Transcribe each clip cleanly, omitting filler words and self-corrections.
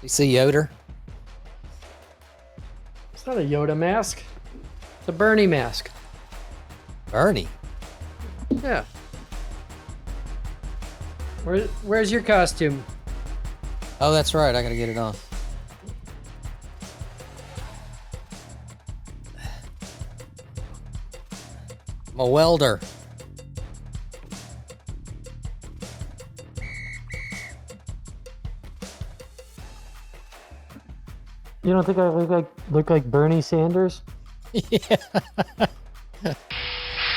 You see Yoder? It's not a Yoda mask. It's a Bernie mask. Bernie? Yeah. Where's your costume? Oh, that's right. I gotta get it on. I'm a welder. You don't think I look like Bernie Sanders? Yeah.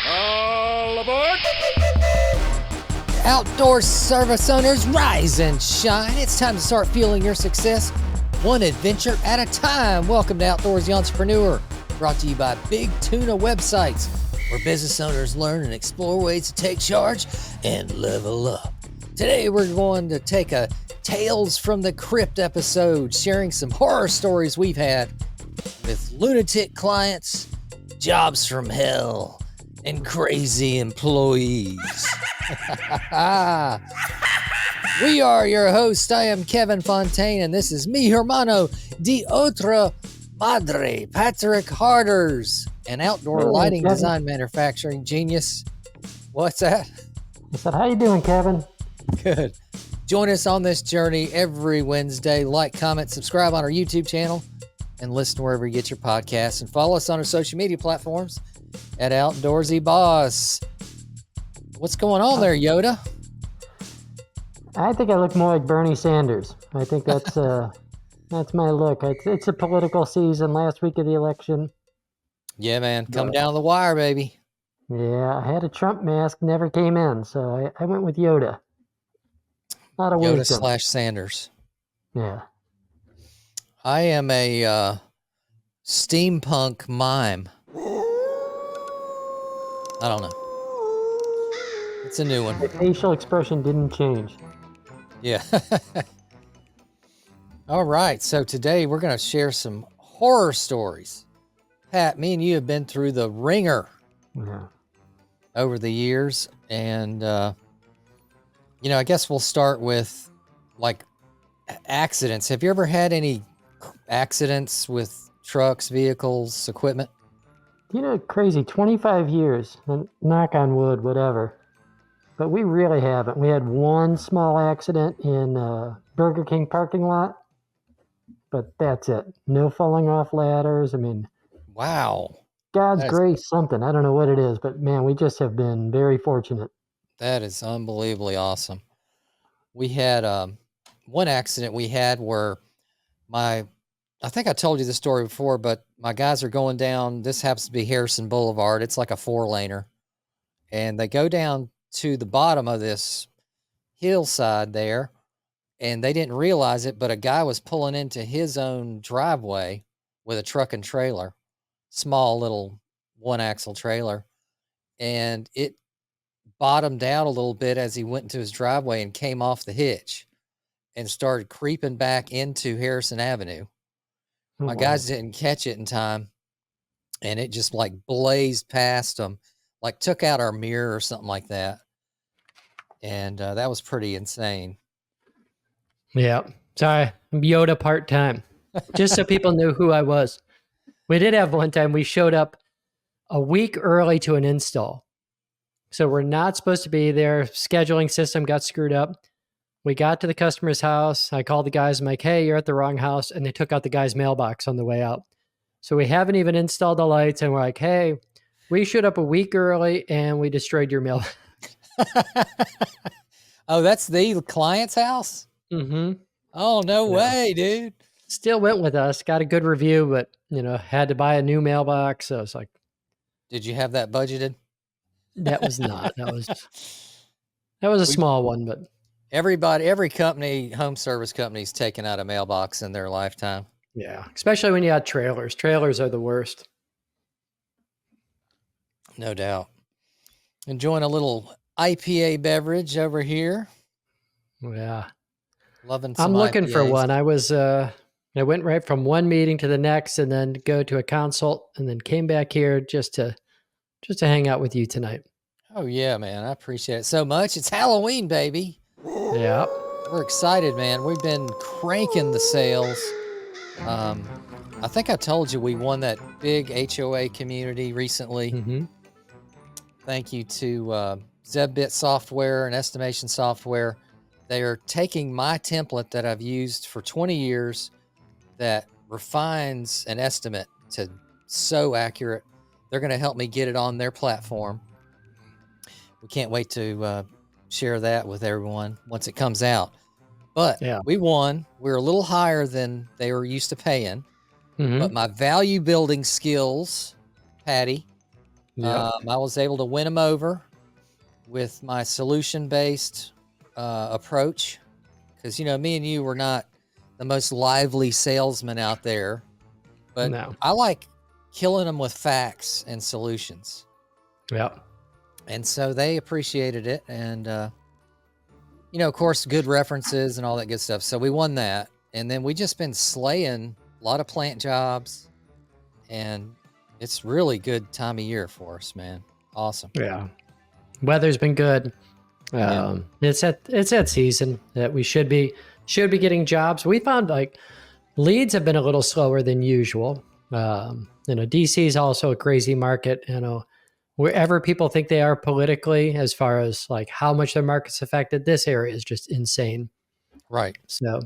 All aboard! Outdoor service owners, rise and shine. It's time to start fueling your success one adventure at a time. Welcome to Outdoorsy Entrepreneur, brought to you by Big Tuna Websites, where business owners learn and explore ways to take charge and level up. Today, we're going to take a Tales from the Crypt episode, sharing some horror stories we've had with lunatic clients, jobs from hell, and crazy employees. We are your hosts. I am Kevin Fontaine, and this is mi hermano de otra madre, Patrick Harders, an outdoor lighting design manufacturing genius. What's that? I said, how you doing, Kevin? Good. Join us on this journey every Wednesday. Like, comment, subscribe on our YouTube channel, and listen wherever you get your podcasts. And follow us on our social media platforms at Outdoorsy Boss. What's going on there, Yoda? I think I look more like Bernie Sanders. I think that's my look. It's a political season, last week of the election. Yeah, man. Coming down the wire, baby. Yeah, I had a Trump mask, never came in, so I went with Yoda. A lot of Yoda wisdom. / Sanders. Yeah. I am a steampunk mime. I don't know. It's a new one. The facial expression didn't change. Yeah. All right. So today we're going to share some horror stories. Pat, me and you have been through the ringer over the years. And, I guess we'll start with like accidents. Have you ever had any accidents with trucks, vehicles, equipment? Crazy, 25 years, and knock on wood, whatever. But we really haven't. We had one small accident in Burger King parking lot, but that's it. No falling off ladders. I mean, wow. God's grace, something. I don't know what it is, but man, we just have been very fortunate. That is unbelievably awesome. We had one accident we had where I think I told you the story before, but my guys are going down. This happens to be Harrison Boulevard. It's like a 4-laner. And they go down to the bottom of this hillside there, and they didn't realize it, but a guy was pulling into his own driveway with a truck and trailer, small little 1-axle trailer, and it bottomed out a little bit as he went into his driveway and came off the hitch and started creeping back into Harrison Avenue. My guys didn't catch it in time, and it just like blazed past them, like took out our mirror or something like that. And that was pretty insane. Yeah. Sorry, I'm Yoda part-time. Just so people knew who I was. We did have one time we showed up a week early to an install. So we're not supposed to be there. Scheduling system got screwed up. We got to the customer's house. I called the guys. I'm like, hey, you're at the wrong house. And they took out the guy's mailbox on the way out. So we haven't even installed the lights. And we're like, hey, we showed up a week early and we destroyed your mailbox. Oh, that's the client's house? Mm-hmm. Oh, no way, dude. Still went with us. Got a good review, but, had to buy a new mailbox. So it's like. Did you have that budgeted? That was not. That was a small one, but. Every company, home service company's taken out a mailbox in their lifetime. Yeah, especially when you got trailers. Trailers are the worst. No doubt. Enjoying a little IPA beverage over here. Yeah. Loving some I'm looking IPAs. for one. I was, I went right from one meeting to the next and then go to a consult and then came back here just to hang out with you tonight. Oh, yeah, man. I appreciate it so much. It's Halloween, baby. Yeah. We're excited, man. We've been cranking the sales. I think I told you we won that big HOA community recently. Mm-hmm. Thank you to ZEVBIT software and estimation software. They are taking my template that I've used for 20 years that refines an estimate to so accurate. They're going to help me get it on their platform. We can't wait to share that with everyone once it comes out. But Yeah. we won. We're a little higher than they were used to paying. Mm-hmm. But my value building skills, Patty, Yeah. I was able to win them over with my solution-based approach. Because, me and you were not the most lively salesmen out there. But No. I like killing them with facts and solutions. Yeah. And so they appreciated it. And, of course, good references and all that good stuff. So we won that. And then we just been slaying a lot of plant jobs. And it's really good time of year for us, man. Awesome. Yeah. Weather's been good. It's that season that we should be getting jobs. We found like leads have been a little slower than usual. DC is also a crazy market. Wherever people think they are politically, as far as like how much their market's affected, this area is just insane. Right. So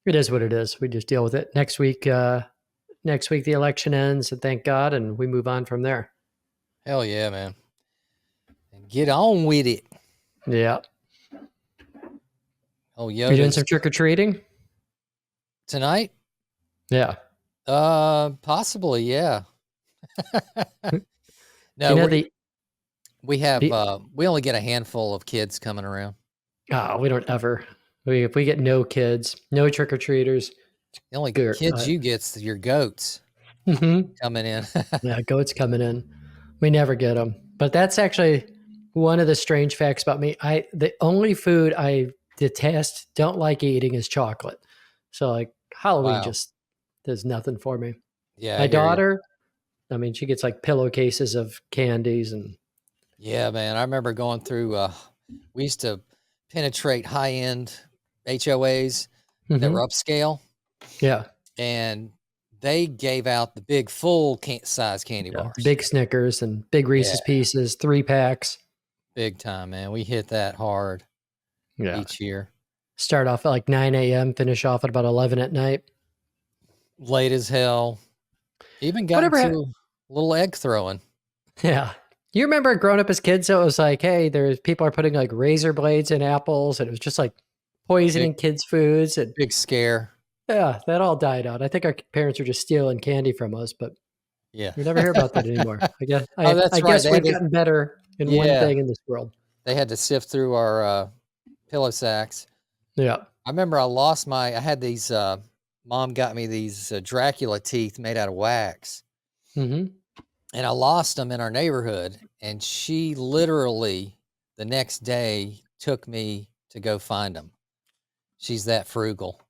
it is what it is. We just deal with it. Next week, the election ends, and thank God, and we move on from there. Hell yeah, man. And get on with it. Yeah. Oh, You doing some trick-or-treating? Tonight? Yeah. Possibly, yeah. No, we only get a handful of kids coming around. Oh, we don't ever. If we get no kids, no trick-or-treaters. The only kids you get's your goats coming in. Yeah, goats coming in. We never get them. But that's actually one of the strange facts about me. The only food I detest, don't like eating is chocolate. So like Halloween just does nothing for me. Yeah. My daughter, she gets like pillowcases of candies and. Yeah, man. I remember going through, we used to penetrate high-end HOAs that were upscale. Yeah. And they gave out the big full size candy bars. Big Snickers and big Reese's Pieces, 3-packs. Big time, man. We hit that hard each year. Start off at like 9 a.m., finish off at about 11 at night. Late as hell. Even got into a little egg throwing. Yeah. You remember growing up as kids, so it was like, hey, people are putting like razor blades in apples, and it was just like poisoning kids' foods. And big scare. Yeah, that all died out. I think our parents were just stealing candy from us, but we never hear about that anymore. I guess we've gotten better in one thing in this world. They had to sift through our pillow sacks. Yeah. I remember I had these, mom got me these Dracula teeth made out of wax. Mm-hmm. And I lost them in our neighborhood. And she literally the next day took me to go find them. She's that frugal.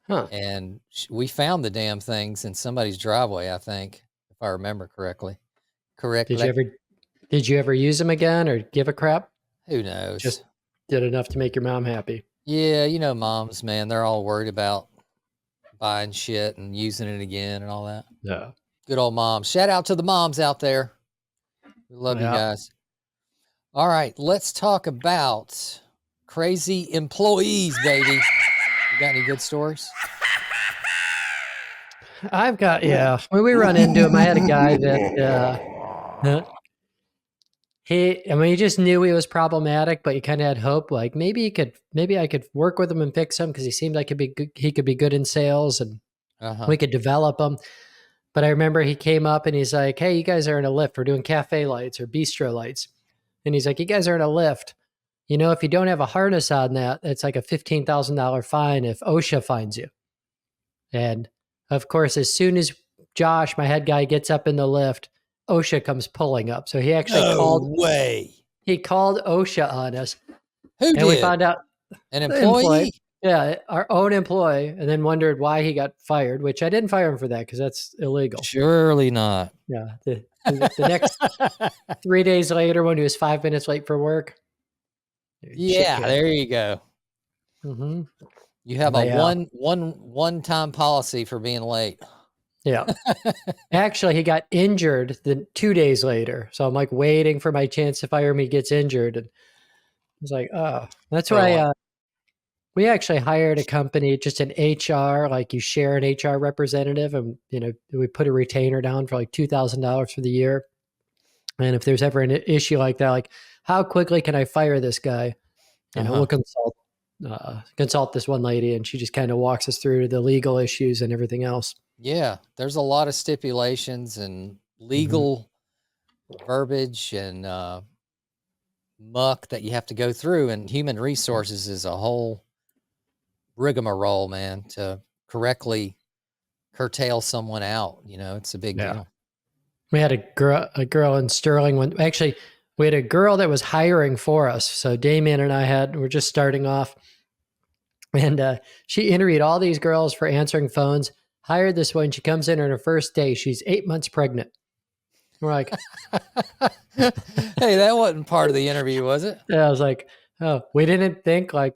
Huh. And we found the damn things in somebody's driveway, I think, if I remember correctly. Did you ever use them again or give a crap? Who knows? Just did enough to make your mom happy. Yeah, moms, man, they're all worried about buying shit and using it again and all that. Yeah. Good old moms. Shout out to the moms out there. We love you guys. All right, let's talk about crazy employees, baby. You got any good stories? I've got, when we run into him, I had a guy that, he just knew he was problematic, but he kind of had hope. Like maybe I could work with him and fix him because he seemed like he could be good in sales and we could develop him. But I remember he came up and he's like, hey, you guys are in a lift. We're doing cafe lights or bistro lights. And he's like, you guys are in a lift. If you don't have a harness on that, it's like a $15,000 fine if OSHA finds you. And of course, as soon as Josh, my head guy, gets up in the lift, OSHA comes pulling up. So he actually he called OSHA on us. Who did? We found out an employee. Yeah, our own employee, and then wondered why he got fired, which I didn't fire him for that because that's illegal. Surely not. Yeah. The next 3 days later, when he was 5 minutes late for work. Yeah, there you go. Mm-hmm. You have But a yeah. one-time policy for being late. Yeah. Actually, he got injured 2 days later. So I'm like waiting for my chance to fire me. He gets injured. And I was like, oh, that's For a why long- we actually hired a company, just an HR, like you share an HR representative, and we put a retainer down for like $2,000 for the year. And if there's ever an issue like that, like how quickly can I fire this guy? We'll consult this one lady, and she just kind of walks us through the legal issues and everything else. Yeah, there's a lot of stipulations and legal verbiage and muck that you have to go through, and human resources is a whole rigmarole, man, to correctly curtail someone out. It's a big deal. We had a girl in Sterling actually we had a girl that was hiring for us. So Damien and we're just starting off, and she interviewed all these girls for answering phones, hired this one. She comes in on her first day. She's 8 months pregnant. We're like, hey, that wasn't part of the interview, was it? I was like, oh, we didn't think like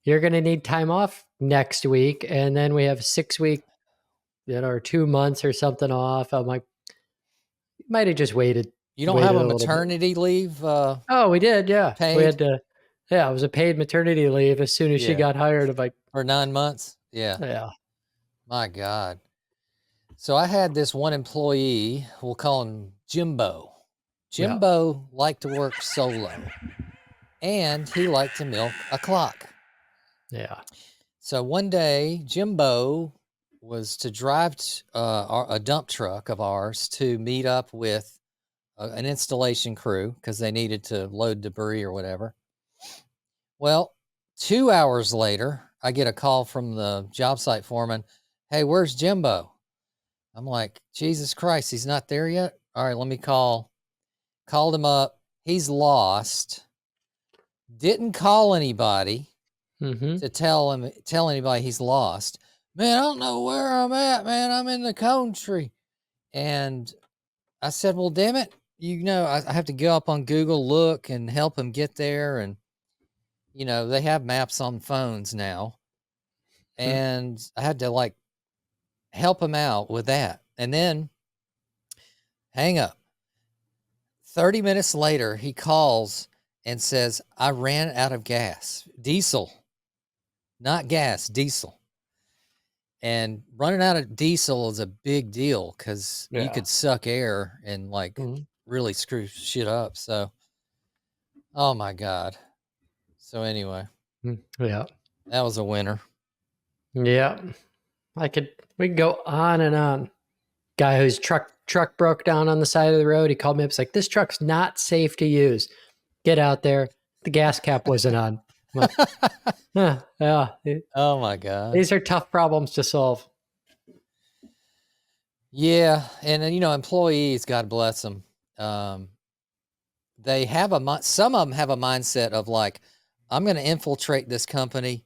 you're going to need time off next week. And then we have 6 weeks, or 2 months or something off. I'm like, might have just waited. You don't have a maternity leave? Oh, we did. Yeah. Paid? We had to. Yeah. It was a paid maternity leave as soon as she got hired. I'm like, for 9 months. Yeah. Yeah. My God. So I had this one employee, we'll call him Jimbo. Jimbo liked to work solo, and he liked to milk a clock. Yeah. So one day, Jimbo was to drive a dump truck of ours to meet up with an installation crew because they needed to load debris or whatever. Well, 2 hours later, I get a call from the job site foreman. Hey, where's Jimbo? I'm like, Jesus Christ, he's not there yet? All right, let me call. Called him up. He's lost. Didn't call anybody to tell anybody he's lost. Man, I don't know where I'm at, man. I'm in the country. And I said, well, damn it. I have to go up on Google, look, and help him get there. And, they have maps on phones now. And I had to help him out with that. And then hang up. 30 minutes later, he calls and says, I ran out of gas. Diesel. Not gas, diesel. And running out of diesel is a big deal because you could suck air and really screw shit up. So, oh my God. So anyway, Yeah, that was a winner. Yeah, we can go on and on. Guy whose truck broke down on the side of the road. He called me up. It's like, this truck's not safe to use. Get out there. The gas cap wasn't on. I'm like, yeah. Oh my God. These are tough problems to solve. Yeah. And employees, God bless them. They have some of them have a mindset of I'm going to infiltrate this company,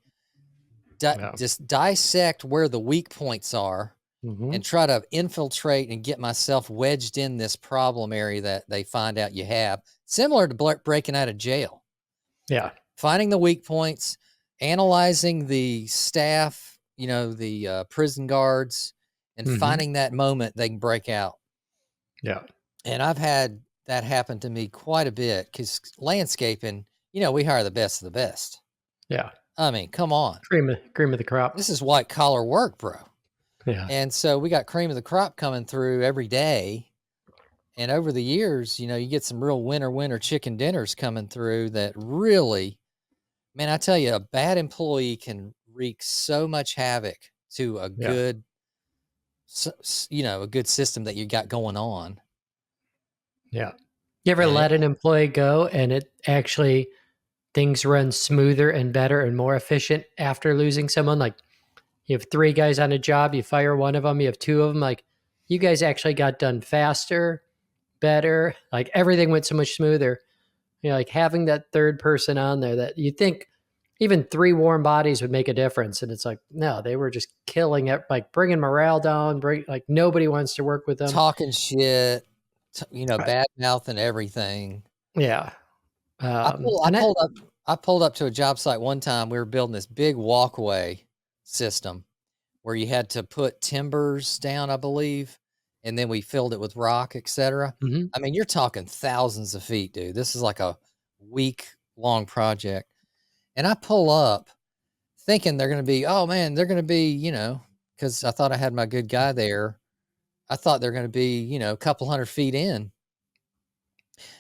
just dissect where the weak points are, and try to infiltrate and get myself wedged in this problem area that they find out you have, similar to breaking out of jail. Yeah. Finding the weak points, analyzing the staff, the prison guards, and finding that moment they can break out. Yeah. And I've had that happen to me quite a bit because landscaping, we hire the best of the best. Yeah. I mean, come on. Cream of the crop. This is white collar work, bro. Yeah. And so we got cream of the crop coming through every day. And over the years, you get some real winter chicken dinners coming through that really, man, I tell you, a bad employee can wreak so much havoc to a good, a good system that you got going on. Yeah. You ever let an employee go and it actually, things run smoother and better and more efficient after losing someone? Like, you have 3 guys on a job, you fire one of them, you have 2 of them. Like, you guys actually got done faster, better. Like, everything went so much smoother. Having that third person on there that you think even 3 warm bodies would make a difference. And it's like, no, they were just killing it, bringing morale down, nobody wants to work with them. Talking shit, bad mouth and everything. Yeah. I I pulled up to a job site one time. We were building this big walkway system where you had to put timbers down, I believe, and then we filled it with rock, etc. Mhm. I mean, you're talking thousands of feet, dude. This is like a week-long project. And I pull up thinking they're going to be, oh man, they're going to be, you know, because I thought I had my good guy there. I thought they're going to be, you know, a couple 100 feet in.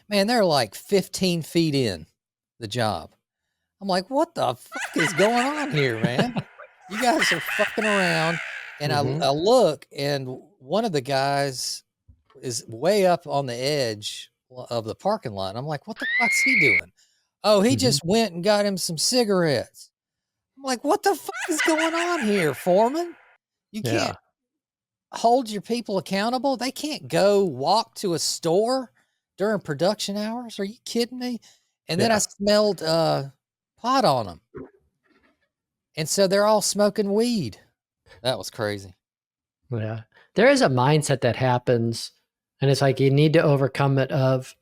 Man, they're like 15 feet in the job. I'm like, what the fuck is going on here, man? You guys are fucking around. And Mhm. I look, and one of the guys is way up on the edge of the parking lot. I'm like, what the fuck's he doing? Oh, he Mhm. just went and got him some cigarettes. I'm like, what the fuck is going on here, foreman? You Yeah. can't hold your people accountable. They can't go walk to a store during production hours. Are you kidding me? And then I Yeah. smelled pot on them. And so they're all smoking weed. That was crazy. Yeah. There is a mindset that happens, and it's like you need to overcome it of,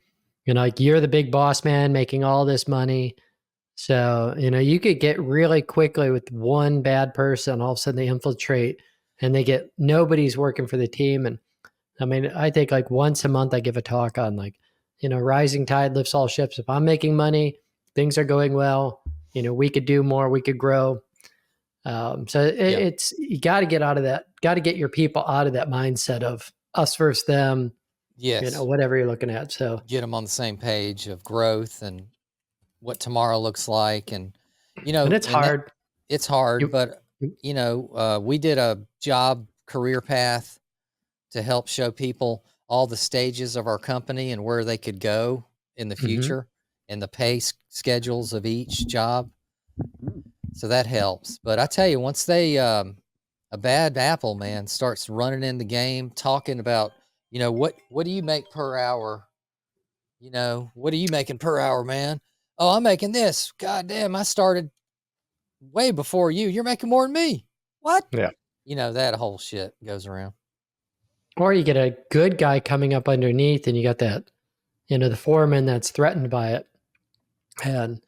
you know, like you're the big boss man making all this money. So, you know, you could get really quickly with one bad person, all of a sudden they infiltrate and they get nobody's working for the team. And I mean, I think like once a month I give a talk on like, you know, rising tide lifts all ships. If I'm making money, things are going well, you know, we could do more, we could grow. So Yeah. it's, you got to get out of that, got to get your people out of that mindset of us versus them, you know, Yes. whatever you're looking at. So Get them on the same page of growth and what tomorrow looks like. And, you and know, it's hard. it's hard, You, but, you know, we did a job career path to help show people all the stages of our company and where they could go in the Mhm. future and the pay schedules of each job. So that helps. But I tell you, once they, a bad apple, man, starts running in the game, talking about, you know, what do you make per hour? You know, what are you making per hour, man? Oh, I'm making this. God damn, I started way before you. You're making more than me. What? Yeah. You know, that whole shit goes around. Or you get a good guy coming up underneath and you got that, you know, the foreman that's threatened by it. And,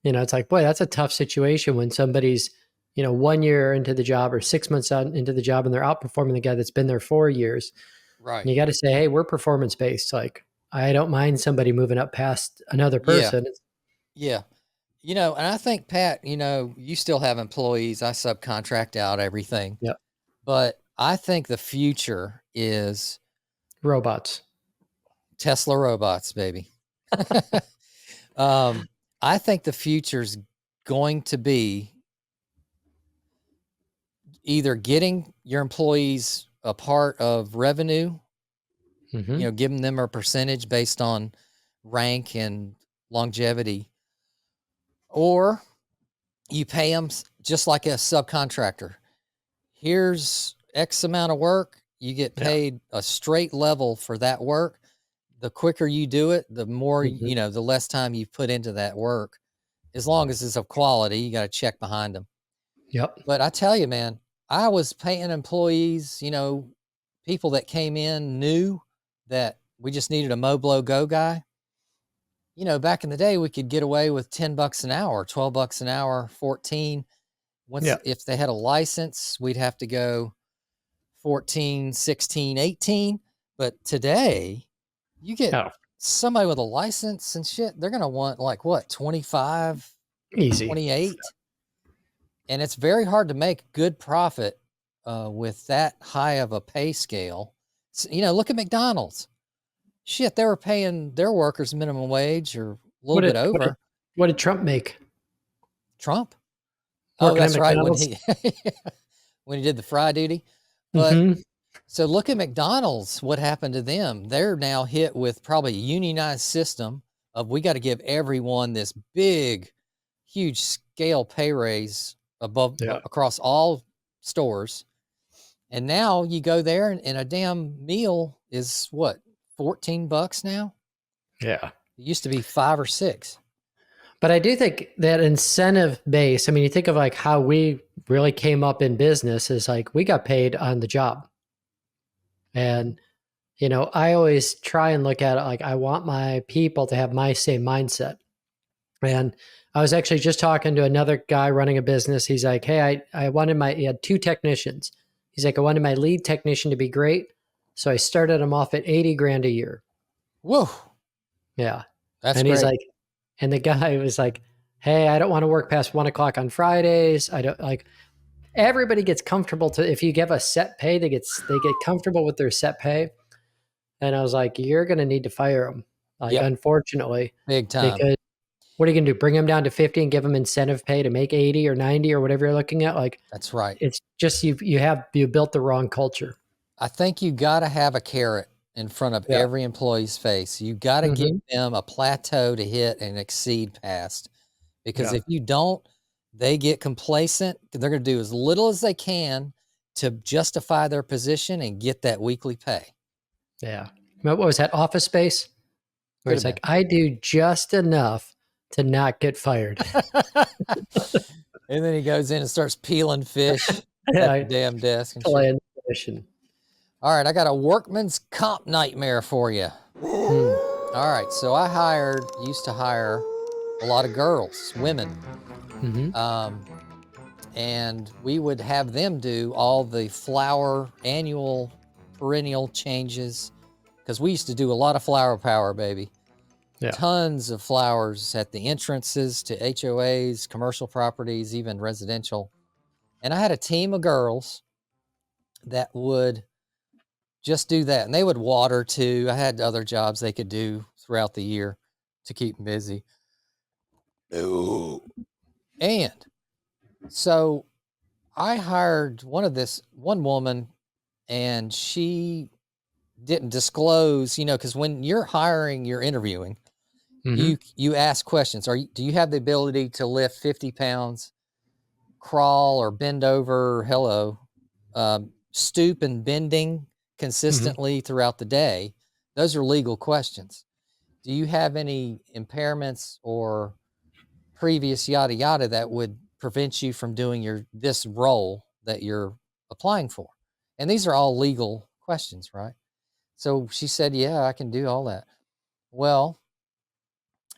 you know, it's like, boy, that's a tough situation when somebody's, you know, 1 year into the job or 6 months out into the job and they're outperforming the guy that's been there 4 years. Right. And you got to say, hey, we're performance based. Like, I don't mind somebody moving up past another Yeah. person. Yeah. You know, and I think, Pat, you know, you still have employees. I subcontract out everything. Yep. But I think the future is Robots. Tesla robots, baby. I think the future's going to be either getting your employees a part of revenue, Mm-hmm. you know, giving them a percentage based on rank and longevity, or you pay them just like a subcontractor. Here's X amount of work. You get Yeah. paid a straight level for that work. The quicker you do it, the more, Mm-hmm. you know, the less time you put into that work. As long as it's of quality, you got to check behind them. Yep. But I tell you, man, I was paying employees, you know, people that came in knew that we just needed a Moblo Go guy. You know, back in the day, we could get away with $10 an hour, $12 an hour, 14. Once, Yeah. if they had a license, we'd have to go 14, 16, 18. But today, you get Oh, somebody with a license and shit, they're going to want like what, 25, easy. 28? And it's very hard to make good profit with that high of a pay scale. So, you know, look at McDonald's. Shit, they were paying their workers minimum wage or a little bit over. What did Trump make? Trump. Oh, Working at that's right. When McDonald's? he when he did the fry duty. But Mm-hmm. so look at McDonald's. What happened to them? They're now hit with probably a unionized system of we got to give everyone this big, huge scale pay raise above Yeah. across all stores. And now you go there and a damn meal is what, $14 now? Yeah. It used to be 5 or 6. But I do think that incentive base, I mean, you think of like how we really came up in business is like we got paid on the job. And, you know, I always try and look at it like I want my people to have my same mindset. And I was actually just talking to another guy running a business. He's like, hey, he had 2 technicians. He's like, I wanted my lead technician to be great. So I started him off at 80 grand a year. Whoa, Yeah. that's And he's great. like, and the guy was like, hey, I don't want to work past 1:00 on Fridays. I don't like, everybody gets comfortable if you give a set pay, they get comfortable with their set pay. And I was like, you're going to need to fire them. Like, Yep. unfortunately, Big time. because what are you going to do? Bring them down to 50 and give them incentive pay to make 80 or 90 or whatever you're looking at? Like, That's right. it's just, you built the wrong culture. I think you got to have a carrot in front of every employee's face. You got to give them a plateau to hit and exceed past, because if you don't, they get complacent. They're going to do as little as they can to justify their position and get that weekly pay. Yeah. What was that, Office Space? Where it's like, I do just enough to not get fired. And then he goes in and starts peeling fish at the damn desk. And shit. All right, I got a workman's comp nightmare for you. All right, so I used to hire a lot of girls, women. And we would have them do all the flower annual perennial changes, because we used to do a lot of flower power, baby. Yeah. Tons of flowers at the entrances to HOAs, commercial properties, even residential. And I had a team of girls that would just do that. And they would water too. I had other jobs they could do throughout the year to keep them busy. And so I hired one woman, and she didn't disclose, because when you're hiring, you're interviewing, you ask questions. Do you have the ability to lift 50 pounds, crawl or bend over, stoop and bending consistently throughout the day? Those are legal questions. Do you have any impairments or previous yada yada that would prevent you from doing this role that you're applying for? And these are all legal questions, right? So she said, yeah, I can do all that. Well,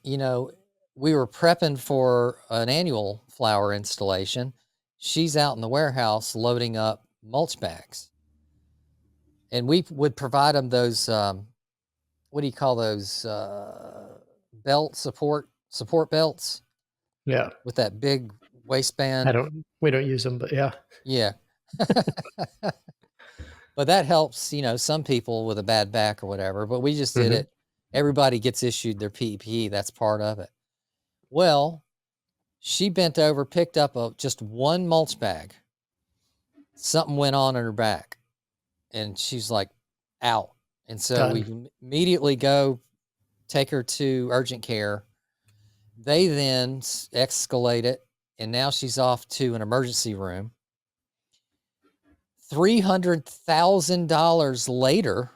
we were prepping for an annual flower installation. She's out in the warehouse loading up mulch bags. And we would provide them those, what do you call those, belt support belts? Yeah. With that big waistband. We don't use them, but yeah. Yeah. But that helps, some people with a bad back or whatever, but we just did it. Everybody gets issued their PPE. That's part of it. Well, she bent over, picked up just one mulch bag. Something went on in her back, and she's like out. And so we immediately go take her to urgent care. They then escalate it, and now she's off to an emergency room. $300,000 later,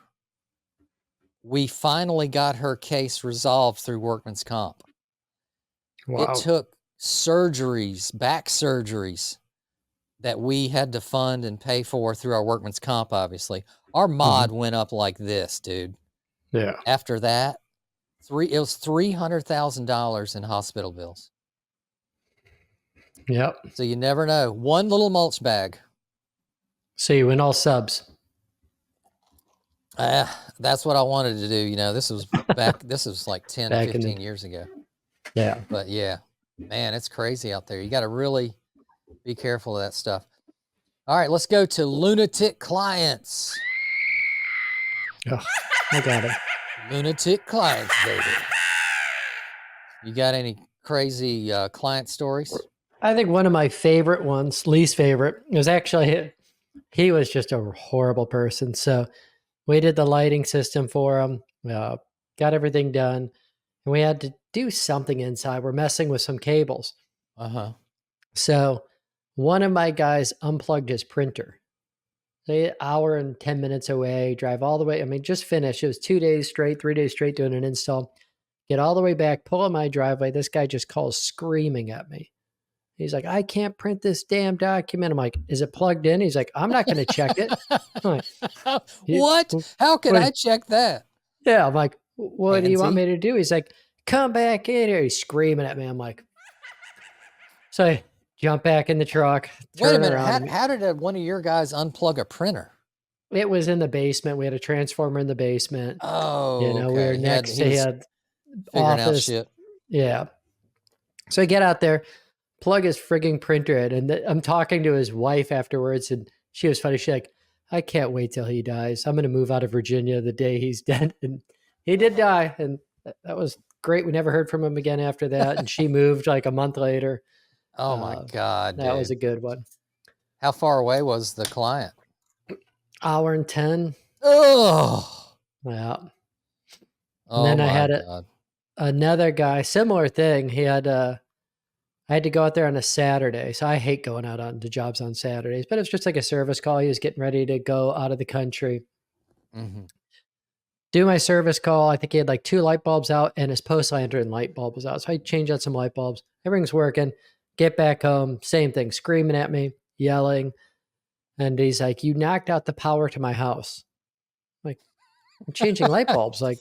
we finally got her case resolved through workman's comp. Wow. It took back surgeries that we had to fund and pay for through our workman's comp, obviously. Our mod went up like this, dude. Yeah. After that, it was $300,000 in hospital bills. Yep. So you never know. One little mulch bag. So you win all subs. That's what I wanted to do. This was like 10, 15 years ago. Yeah. But yeah, man, it's crazy out there. You got to really be careful of that stuff. All right, let's go to lunatic clients. Oh, I got it. Lunatic clients, baby. You got any crazy client stories? I think one of my favorite ones, least favorite, was actually, he was just a horrible person. So we did the lighting system for him, got everything done, and we had to do something inside. We're messing with some cables. So one of my guys unplugged his printer. They hour and 10 minutes away, drive all the way. Just finished. It was 2 days straight, 3 days straight doing an install. Get all the way back, pull in my driveway. This guy just calls screaming at me. He's like, I can't print this damn document. I'm like, is it plugged in? He's like, I'm not going to check it. I'm like, what? How can I check that? Yeah. I'm like, what do you want me to do? He's like, come back in here. He's screaming at me. I'm like, So I jump back in the truck, Wait a turn minute. around. How did one of your guys unplug a printer? It was in the basement. We had a transformer in the basement. Oh, We were okay. next He to was had figuring out office. shit. Yeah. So I get out there, plug his frigging printer in, and I'm talking to his wife afterwards, and she was funny. She's like, I can't wait till he dies. I'm going to move out of Virginia the day he's dead. And he did die, and that was great. We never heard from him again after that, and she moved like a month later. Oh my God, That was dude. a good one. How far away was the client? Hour and 10. Oh, Yeah. oh And then I my had God. another guy, similar thing. He had I had to go out there on a Saturday. So I hate going out on the jobs on Saturdays, but it was just like a service call. He was getting ready to go out of the country. Mm-hmm. Do my service call. I think he had like 2 light bulbs out and his post lantern light bulb was out. So I changed out some light bulbs. Everything's working. Get back home. Same thing. Screaming at me, yelling. And he's like, you knocked out the power to my house. Like, I'm changing light bulbs. Like,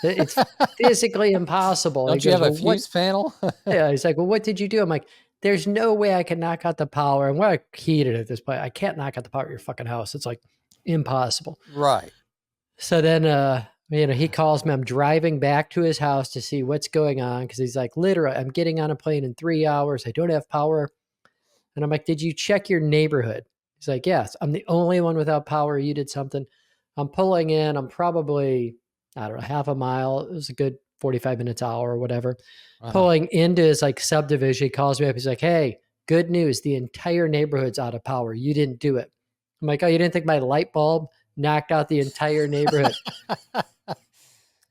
it's physically impossible. Don't He you goes, have a well, what? fuse panel? Yeah. He's like, well, what did you do? I'm like, there's no way I can knock out the power. And we're heated at this point. I can't knock out the power of your fucking house. It's like impossible. Right. So then, he calls me. I'm driving back to his house to see what's going on because he's like, literally, I'm getting on a plane in 3 hours. I don't have power. And I'm like, did you check your neighborhood? He's like, yes, I'm the only one without power. You did something. I'm pulling in. I'm probably, I don't know, half a mile. It was a good 45 minutes, hour or whatever. Uh-huh. Pulling into his like subdivision. He calls me up. He's like, hey, good news. The entire neighborhood's out of power. You didn't do it. I'm like, oh, you didn't think my light bulb knocked out the entire neighborhood?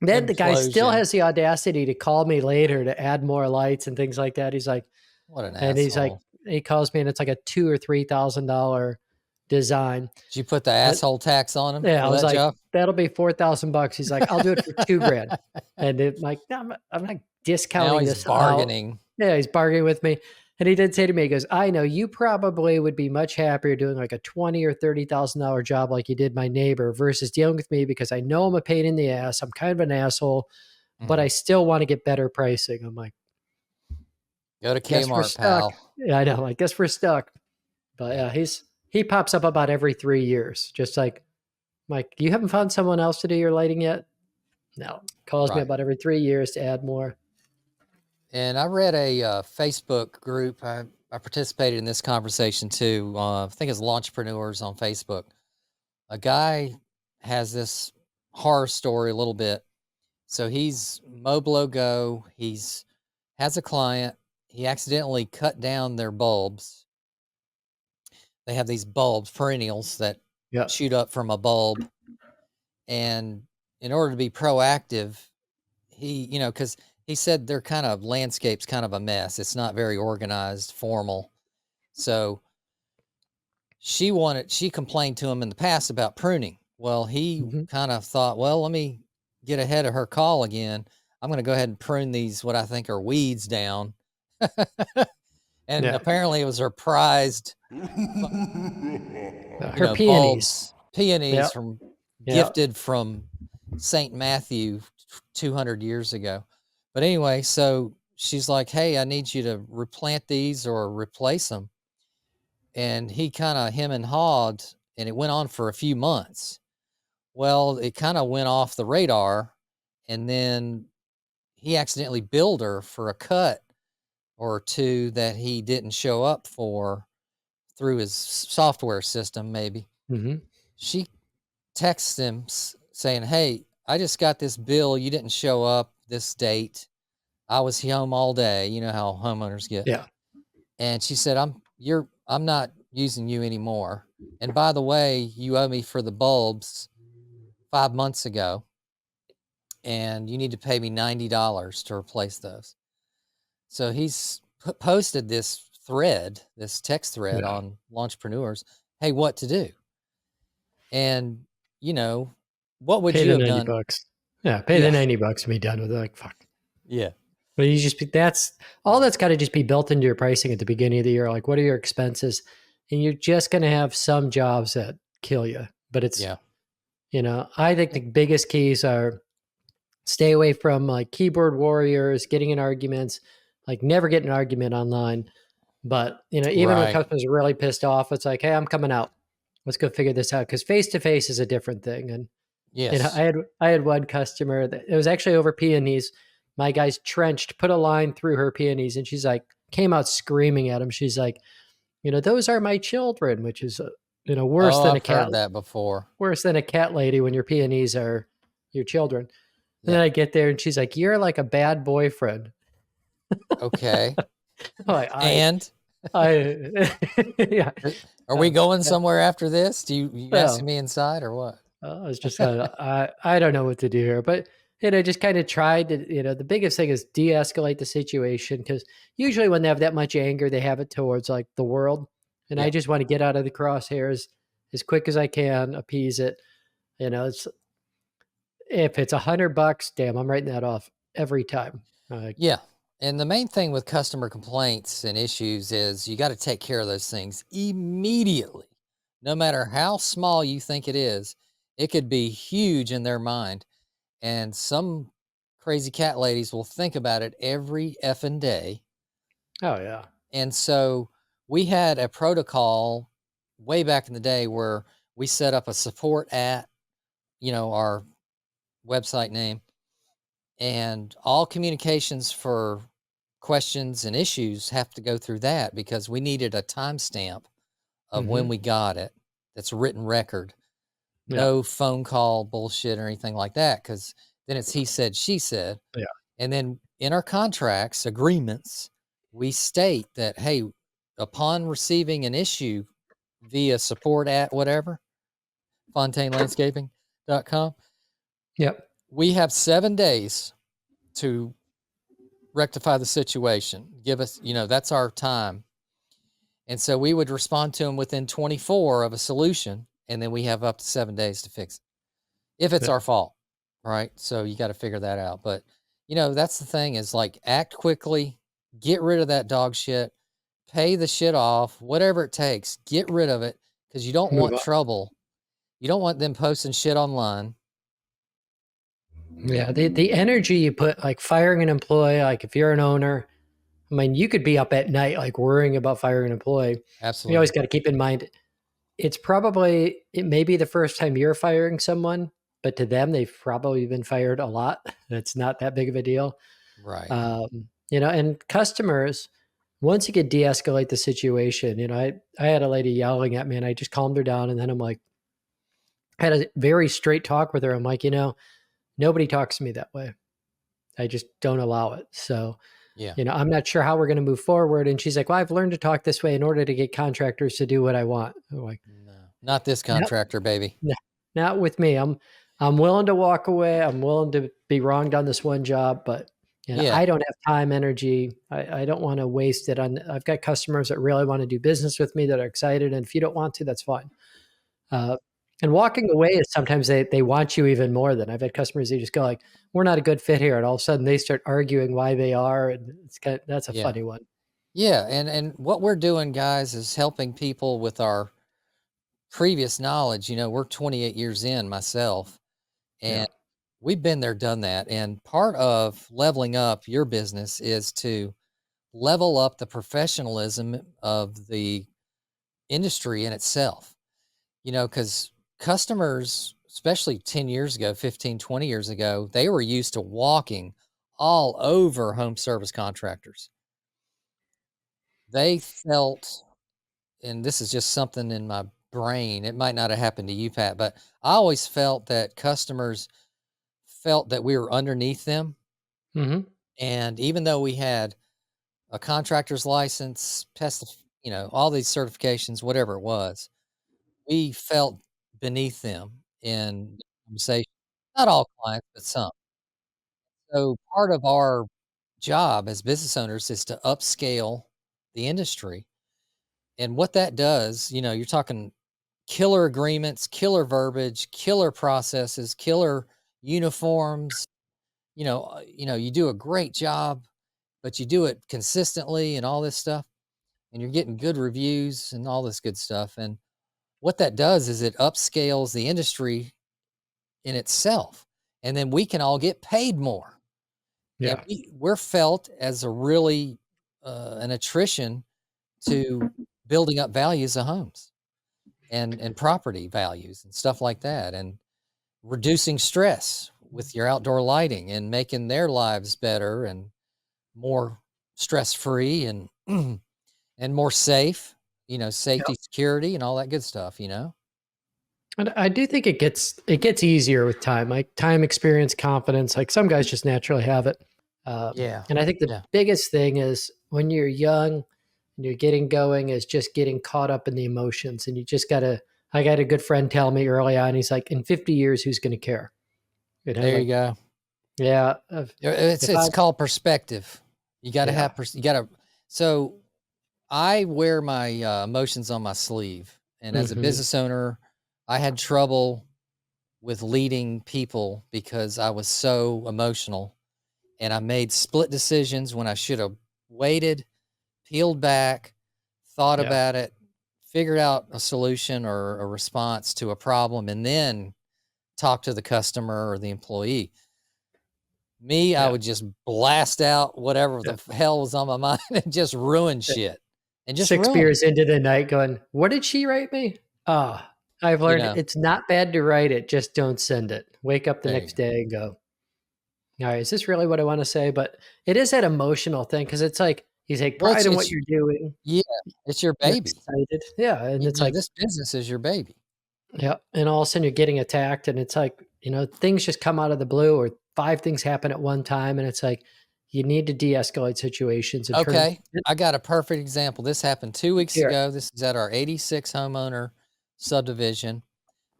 Then the guy still Implosion. has the audacity to call me later to add more lights and things like that. He's like, What an and asshole. he's like, he calls me and it's like a $2,000 or $3,000 design. Did you put the asshole tax on him? Yeah, I was that like, job? that'll be $4,000. He's like, I'll do it for $2,000. And I'm like, no, I'm not discounting Now he's this bargaining. out. Yeah, he's bargaining with me. And he did say to me, he goes, I know you probably would be much happier doing like a $20,000 or $30,000 job like you did my neighbor versus dealing with me because I know I'm a pain in the ass. I'm kind of an asshole, but I still want to get better pricing. I'm like, Go to guess we're Kmart, stuck. pal. Yeah, I know. I guess we're stuck. But yeah, he pops up about every 3 years. Just like, Mike, you haven't found someone else to do your lighting yet? No. Calls me Right. about every 3 years to add more. And I read a Facebook group. I participated in this conversation too. I think it's Launchpreneurs on Facebook. A guy has this horror story a little bit. So he's Moblo Go. Has a client. He accidentally cut down their bulbs. They have these bulbs, perennials that shoot up from a bulb. And in order to be proactive, he, because he said their kind of landscape's kind of a mess. It's not very organized, formal. So she complained to him in the past about pruning. Well, he kind of thought, well, let me get ahead of her call again. I'm going to go ahead and prune these, what I think are weeds, down. And apparently it was her prized her peonies. Peonies gifted from St. Matthew 200 years ago. But anyway, so she's like, hey, I need you to replant these or replace them. And he kind of hem and hawed, and it went on for a few months. Well, it kind of went off the radar, and then he accidentally billed her for a cut or two that he didn't show up for through his software system, maybe. She texts him saying, hey, I just got this bill. You didn't show up this date. I was home all day. You know how homeowners get. Yeah. And she said, I'm not using you anymore. And by the way, you owe me for the bulbs 5 months ago. And you need to pay me $90 to replace those. So he's posted this text thread on Launchpreneurs. Hey, what to do? And, what would you have done? $90. Yeah, pay the $90 and be done with it. Like, fuck. Yeah. But that's got to just be built into your pricing at the beginning of the year. Like, what are your expenses? And you're just going to have some jobs that kill you. But it's, I think the biggest keys are stay away from like keyboard warriors, getting in arguments, like never get in an argument online. But, even when Right. customers are really pissed off, it's like, hey, I'm coming out. Let's go figure this out. Because face to face is a different thing. And Yes. I had one customer that it was actually over peonies. My guy's trenched, put a line through her peonies, and she's like, came out screaming at him. She's like, those are my children, which is, worse Oh, than a I've cat, heard that before. worse than a cat lady when your peonies are your children. And Yeah. then I get there and she's like, you're like a bad boyfriend. Okay. I'm like, And yeah. are we going Yeah. somewhere after this? You Well, asking me inside or what? I was just I don't know what to do here, but just kind of tried to, the biggest thing is de-escalate the situation, because usually when they have that much anger, they have it towards like the world, and I Yeah. just want to get out of the crosshairs as quick as I can, appease it. It's if it's $100, damn, I'm writing that off every time. Yeah. And the main thing with customer complaints and issues is you got to take care of those things immediately. No matter how small you think it is, it could be huge in their mind. And some crazy cat ladies will think about it every effing day. Oh yeah. And so we had a protocol way back in the day where we set up a support at, our website name, and all communications for questions and issues have to go through that because we needed a timestamp of when Hmm. we got it. That's a written record. Yeah. No phone call bullshit or anything like that, because then it's he said, she said. Yeah. And then in our contracts, agreements, we state that, hey, upon receiving an issue via support at whatever, fontainelandscaping.com, Yep. we have 7 days to rectify the situation. Give us, that's our time. And so we would respond to them within 24 of a solution, and then we have up to 7 days to fix it if it's Yeah. our fault, right? So you got to figure that out. But that's the thing is like act quickly, get rid of that dog shit, pay the shit off, whatever it takes, get rid of it because you don't Move want on. trouble. You don't want them posting shit online. Yeah. The energy you put, like firing an employee, like if you're an owner, I mean, you could be up at night, like worrying about firing an employee. You Absolutely. always got to keep in mind, it may be the first time you're firing someone, but to them, they've probably been fired a lot. It's not that big of a deal. Right. And customers, once you could de-escalate the situation, I had a lady yelling at me and I just calmed her down. And then I'm like, I had a very straight talk with her. I'm like, nobody talks to me that way. I just don't allow it. So, Yeah. I'm not sure how we're going to move forward. And she's like, well, I've learned to talk this way in order to get contractors to do what I want. I'm like, No, not this yep, contractor, baby. not with me. I'm willing to walk away. I'm willing to be wronged on this one job, but Yeah. I don't have time, energy. I don't want to waste it on. I've got customers that really want to do business with me that are excited, and if you don't want to, that's fine. Uh, and walking away is sometimes they want you even more than I've had customers who just go like, "We're not a good fit here," and all of a sudden they start arguing why they are, and that's a Yeah. funny one. Yeah. And what we're doing, guys, is helping people with our previous knowledge. We're 28 years in myself, Yeah, and we've been there, done that. And part of leveling up your business is to level up the professionalism of the industry in itself, because customers, especially 10 years ago, 15, 20 years ago, they were used to walking all over home service contractors. They felt, and this is just something in my brain, it might not have happened to you, Pat, but I always felt that customers felt that we were underneath them. hmm And even though we had a contractor's license, all these certifications, whatever it was, we felt beneath them in the conversation. Not all clients, but some. So part of our job as business owners is to upscale the industry. And what that does, you're talking killer agreements, killer verbiage, killer processes, killer uniforms. You do a great job, but you do it consistently and all this stuff, and you're getting good reviews and all this good stuff. And what that does is it upscales the industry in itself, and then we can all get paid more. And yeah, we're felt as a really an attrition to building up values of homes and property values and stuff like that, and reducing stress with your outdoor lighting and making their lives better and more stress-free and and more safe, safety, security, and all that good stuff, And I do think it gets easier with time, like time, experience, confidence. Like some guys just naturally have it. Yeah. And I think the Yeah. biggest thing is when you're young and you're getting going is just getting caught up in the emotions. And you just gotta. I got a good friend tell me early on. He's like, in 50 years, who's going to care? And I was There like, you go. yeah. It's called perspective. You got to Yeah. have so I wear my emotions on my sleeve, and as a Mhm. business owner, I had trouble with leading people because I was so emotional, and I made split decisions when I should have waited, peeled back, thought Yeah. about it, figured out a solution or a response to a problem, and then talk to the customer or the employee. Me, I Yeah. would just blast out whatever Yeah. the hell was on my mind and just ruin Yeah. shit and just 6 ruin it, beers into the night going, what did she write me? Ah, I've you learned know? it's not bad to write it, just don't send it. Wake up the There you next go. day and go, all right, is this really what I want to say? But it is that emotional thing because it's like you take Well, pride in what you're doing. yeah, it's your You're baby. excited. Yeah. And it's like, This business is your baby. yeah. And all of a sudden you're getting attacked and it's like, things just come out of the blue or 5 things happen at one time. And it's like, you need to de-escalate situations and turn Okay, I got a perfect example. This happened 2 weeks here. ago. This is at our 86 homeowner subdivision.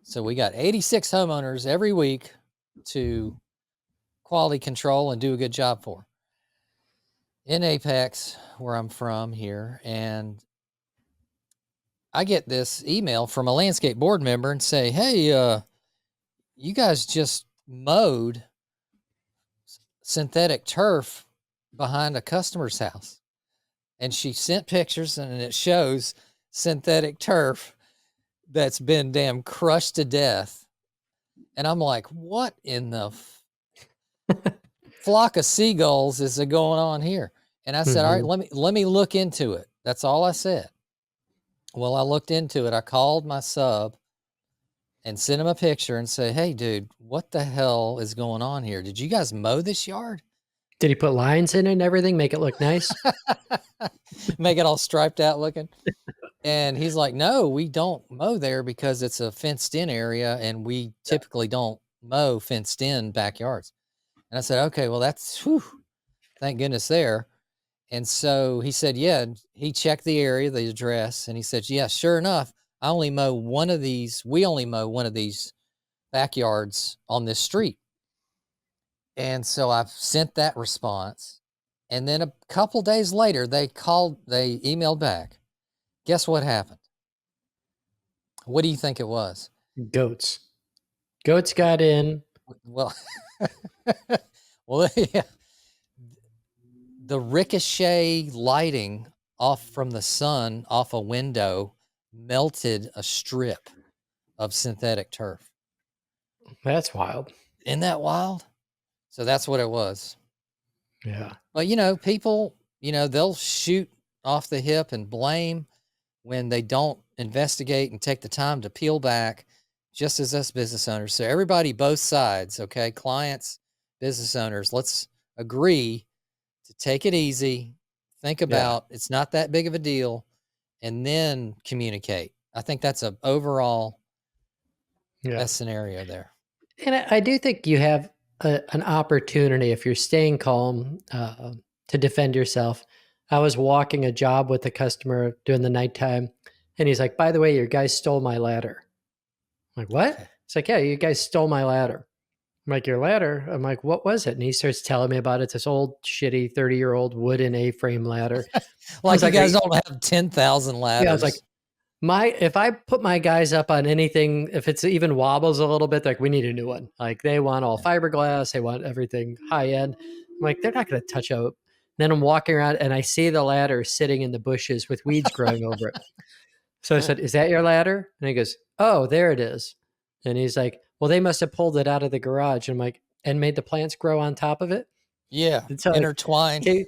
So we got 86 homeowners every week to quality control and do a good job for in Apex, where I'm from here. And I get this email from a landscape board member and say, "Hey, you guys just mowed synthetic turf behind a customer's house." And she sent pictures and it shows synthetic turf that's been damn crushed to death. And I'm like, what in the flock of seagulls is going on here? And I said, all right, Mhm. let me look into it. That's all I said. Well, I looked into it. I called my sub and sent him a picture and say, "Hey, dude, what the hell is going on here? Did you guys mow this yard?" Did he put lines in it and everything, make it look nice? Make it all striped out looking. And he's like, "No, we don't mow there because it's a fenced in area and we typically don't mow fenced in backyards." And I said, "Okay, well, thank goodness there." And so he said, yeah, and he checked the area, the address, and he said, yeah, sure enough, we only mow one of these backyards on this street. And so I've sent that response. And then a couple days later, they emailed back. Guess what happened? What do you think it was? Goats. Goats got in. Well, well, yeah, the ricochet lighting off from the sun off a window melted a strip of synthetic turf. That's wild. Isn't that wild? So that's what it was. Yeah. But people, they'll shoot off the hip and blame when they don't investigate and take the time to peel back, just as us business owners. So everybody, both sides, okay, clients, business owners, let's agree to take it easy, think Yeah. about it's not that big of a deal, and then communicate. I think that's a overall Yeah. best scenario there. And I do think you have an opportunity if you're staying calm to defend yourself. I was walking a job with a customer during the nighttime, and he's like, "By the way, your guys stole my ladder." I'm like, "What?" Okay. It's like, "Yeah, you guys stole my ladder." I'm like, "Your ladder?" I'm like, "What was it?" And he starts telling me about it. It's this old, shitty 30-year-old wooden A-frame ladder. I Like was you like, "Are guys you-" don't have 10,000 Yeah, I was like, ladders. if I put my guys up on anything, if it's even wobbles a little bit, like we need a new one. Like they want all fiberglass, they want everything high end. I'm like, they're not going to touch out. Then I'm walking around and I see the ladder sitting in the bushes with weeds growing over it. So I said, "Is that your ladder?" And he goes, "Oh, there it is." And he's like, "Well, they must have pulled it out of the garage." And I'm like, "And made the plants grow on top of it?" Yeah, And so like, intertwined. okay,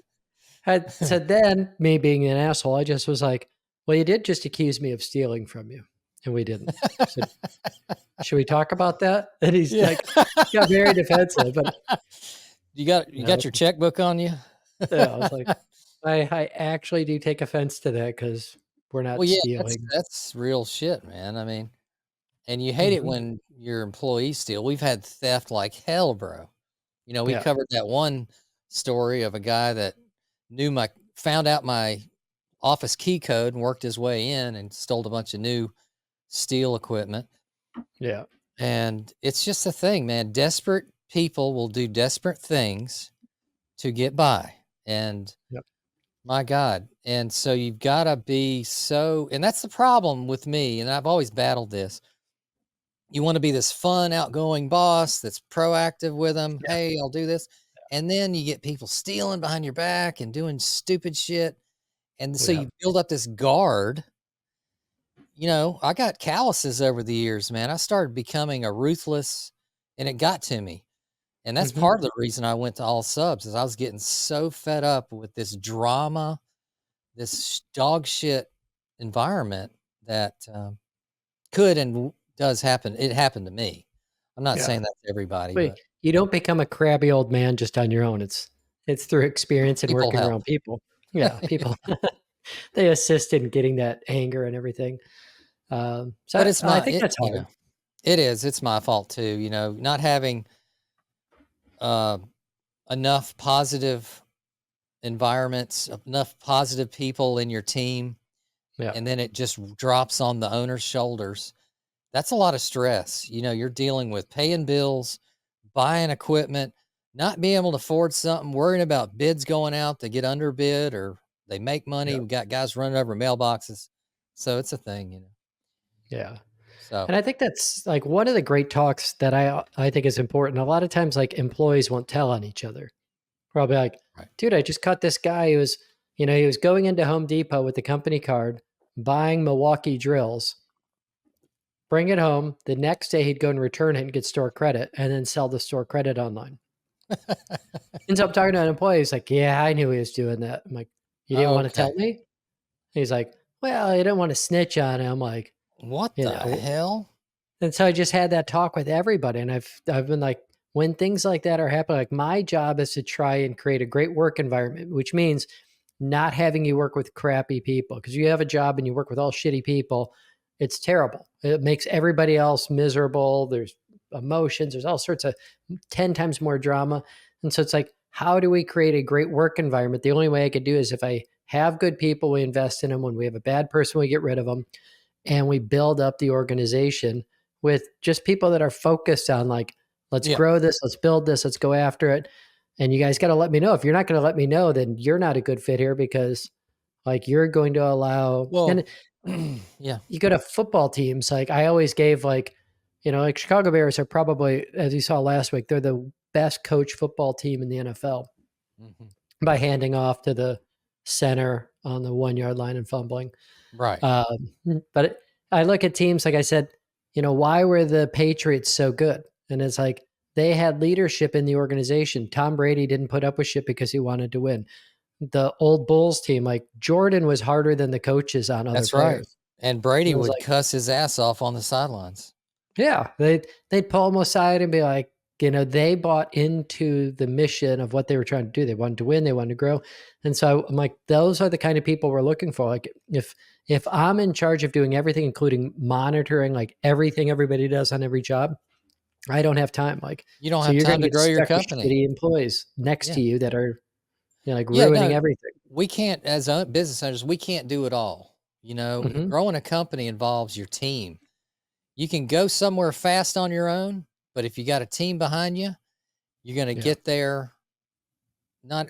So then, me being an asshole, I just was like, well, you did just accuse me of stealing from you. And we didn't. So should we talk about that? And he's Yeah. like, got very defensive. But You got no, your checkbook on you? yeah, I was like, I actually do take offense to that because we're not Well, yeah, stealing. that's real shit, man. I mean, and you hate it Mhm. when your employees steal. We've had theft like hell, bro. You know, we Yeah. covered that one story of a guy that found out my office key code and worked his way in and stole a bunch of new steel equipment. Yeah. And it's just a thing, man. Desperate people will do desperate things to get by. And Yep. my God. And so you've got to be so, and that's the problem with me. And I've always battled this. You want to be this fun, outgoing boss that's proactive with them. Yeah. Hey, I'll do this. And then you get people stealing behind your back and doing stupid shit. And so Yeah. you build up this guard. You know, I got calluses over the years, man. I started becoming a ruthless, and it got to me. And that's Mhm. part of the reason I went to all subs is I was getting so fed up with this drama, this dog shit environment that could and does happen. It happened to me. I'm not Yeah. saying that's everybody, But but you don't become a crabby old man just on your own. It's through experience and people working help. around people. Yeah, people they assist in getting that anger and everything. So But it's I my, think that's you hard. know, it is. It's my fault too. You know, not having uh, enough positive environments, enough positive people in your team, Yeah. and then it just drops on the owner's shoulders. That's a lot of stress. You know, you're dealing with paying bills, buying equipment, not being able to afford something, worrying about bids going out to get underbid or they make money. Yeah. We got guys running over mailboxes. So it's a thing, you know. Yeah. So And I think that's like one of the great talks that I think is important. A lot of times like employees won't tell on each other. Probably like, right. dude, I just caught this guy who was, he was going into Home Depot with the company card, buying Milwaukee drills, bring it home. The next day he'd go and return it and get store credit and then sell the store credit online. Ends up talking to an employee. He's like, yeah, I knew he was doing that. I'm like, you didn't want to Okay. tell me? He's like, well, I didn't want to snitch on him. Like, What you the know, hell? and so I just had that talk with everybody. And I've been like, when things like that are happening, like my job is to try and create a great work environment, which means not having you work with crappy people. Because you have a job and you work with all shitty people, it's terrible. It makes everybody else miserable. There's emotions, there's all sorts of 10 times more drama. And so it's like, how do we create a great work environment? The only way I could do is if I have good people, we invest in them. When we have a bad person, we get rid of them. And we build up the organization with just people that are focused on like, let's Yeah. grow this, let's build this, let's go after it. And you guys got to let me know. If you're not going to let me know, then you're not a good fit here because like you're going to allow, and Well, yeah. you go to football teams. Like I always gave like, like Chicago Bears are probably, as you saw last week, they're the best coach football team in the NFL Mhm. by handing off to the center on the 1 yard line and fumbling. Right. But I look at teams, like I said, why were the Patriots so good? And it's like they had leadership in the organization. Tom Brady didn't put up with shit because he wanted to win. The old Bulls team, like Jordan was harder than the coaches on other That's right. players. And Brady And it was would like, cuss his ass off on the sidelines. yeah, they'd pull them aside and be like, they bought into the mission of what they were trying to do. They wanted to win, they wanted to grow. And so I'm like, those are the kind of people we're looking for. Like if I'm in charge of doing everything, including monitoring like everything everybody does on every job, I don't have time. Like, You don't so have you're time going to to get grow your stuck with company. shitty employees next Yeah. to you that are like Yeah, ruining no, everything. we can't, as business owners, we can't do it all. You know, Mhm. growing a company involves your team. You can go somewhere fast on your own, but if you got a team behind you, you're going to Yeah. get there. Not,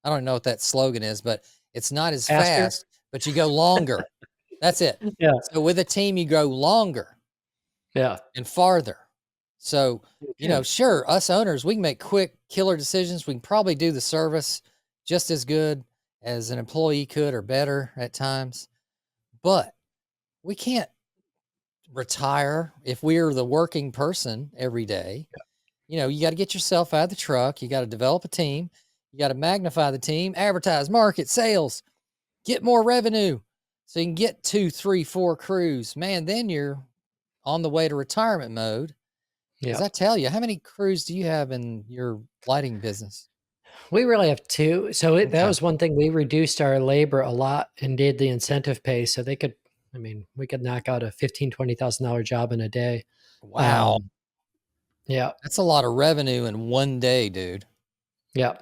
I don't know what that slogan is, but it's not as Faster. fast, but you go longer. That's it. Yeah. So with a team, you go longer Yeah. and farther. So, Yeah. sure, us owners, we can make quick killer decisions. We can probably do the service just as good as an employee could or better at times, but we can't retire if we're the working person every day. You got to get yourself out of the truck. You got to develop a team. You got to magnify the team, advertise, market, sales, get more revenue. So you can get 2, 3, 4 crews. Man, then you're on the way to retirement mode. Because Yeah. I tell you, how many crews do you have in your lighting business? We really have 2. So that Okay. was one thing. We reduced our labor a lot and did the incentive pay. So they could, I mean, we could knock out a $15,000, $20,000 job in a day. Wow. Yeah. That's a lot of revenue in one day, dude. Yeah.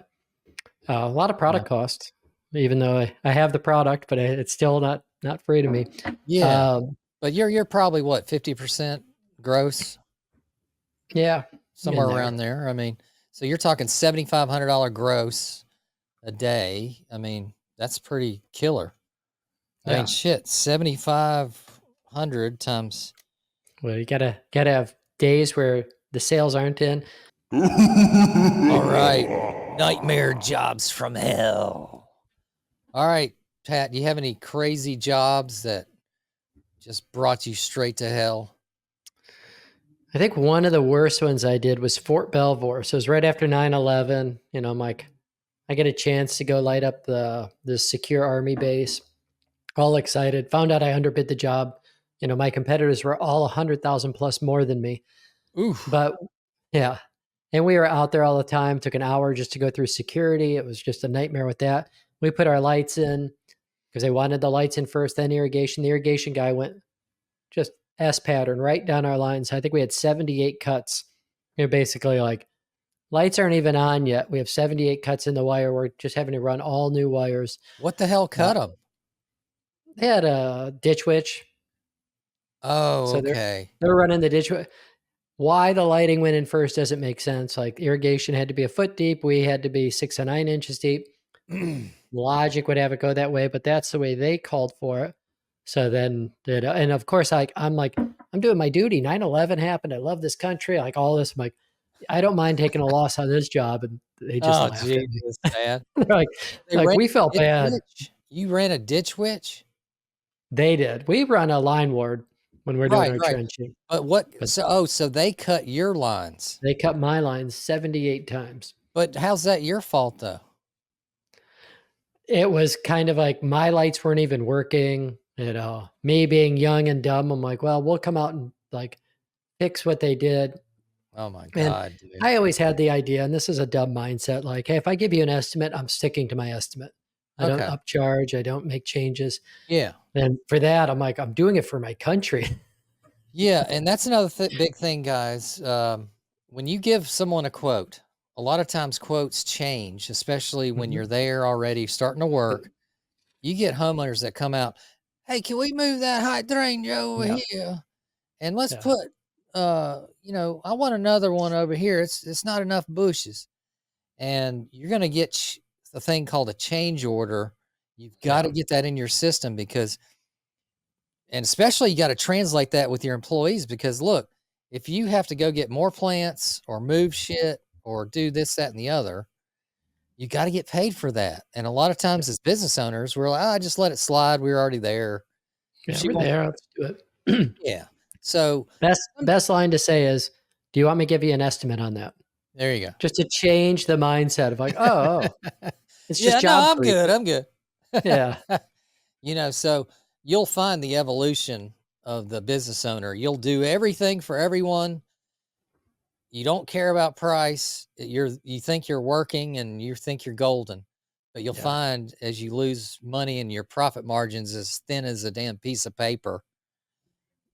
A lot of Yeah. product costs, even though I have the product, but it's still not free to me. Yeah. But you're probably what, 50% gross? Yeah. Somewhere around there. I mean, so you're talking $7,500 gross a day. I mean, that's pretty killer. I mean, shit, 7,500 times. Well, you gotta have days where the sales aren't in. All right. Nightmare jobs from hell. All right, Pat, do you have any crazy jobs that just brought you straight to hell? I think one of the worst ones I did was Fort Belvoir. So it was right after 9/11. You know, I'm like, I get a chance to go light up the secure army base. All excited. Found out I underbid the job. You know, my competitors were all 100,000 plus more than me. Oof. But yeah. And we were out there all the time. Took an hour just to go through security. It was just a nightmare with that. We put our lights in because they wanted the lights in first, then irrigation. The irrigation guy went just S pattern right down our lines. I think we had 78 cuts. You're basically like, lights aren't even on yet. We have 78 cuts in the wire. We're just having to run all new wires. What the hell cut them? They had a ditch witch. Oh, So okay. they're running the ditch witch. Why the lighting went in first doesn't make sense. Like irrigation had to be a foot deep. We had to be 6 to 9 inches deep. Logic would have it go that way, but that's the way they called for it. So then, and of course, I'm like, I'm doing my duty. 9/11 happened. I love this country. Like all this. I'm like, I don't mind taking a loss on this job. And they just Oh, laughed at me. Jesus, man. like, They like ran we a felt ditch bad. witch? You ran a ditch witch? They did. We run a line ward when we're doing our Right. trenching. But what? But So they cut your lines. they cut my lines 78 times. But how's that your fault though? It was kind of like my lights weren't even working. You know, me being young and dumb, I'm like, well, we'll come out and like fix what they did. Oh my And God, dude. I always had the idea, and this is a dumb mindset, like, hey, if I give you an estimate, I'm sticking to my estimate. I don't Okay. upcharge. I don't make changes. Yeah. And for that, I'm like, I'm doing it for my country. Yeah. And that's another big thing, guys. When you give someone a quote, a lot of times quotes change, especially when you're there already starting to work. You get homeowners that come out, hey, can we move that hydrangea over here? And let's put, you know, I want another one over here. It's not enough bushes. And you're going to get the thing called a change order. You've got to get that in your system because, and especially you got to translate that with your employees because look, if you have to go get more plants or move shit or do this, that, and the other, you got to get paid for that. And a lot of times as business owners, we're like, oh, I just let it slide. We're already there. Yeah, we're there. Let's do it. Yeah. So best line to say is, do you want me to give you an estimate on that? there you go. Just to change the mindset of like, oh, it's Yeah, just no, job I'm creep. good. I'm good. Yeah. You know, so you'll find the evolution of the business owner. You'll do everything for everyone. You don't care about price. You think you're working and you think you're golden, but you'll find as you lose money and your profit margins as thin as a damn piece of paper,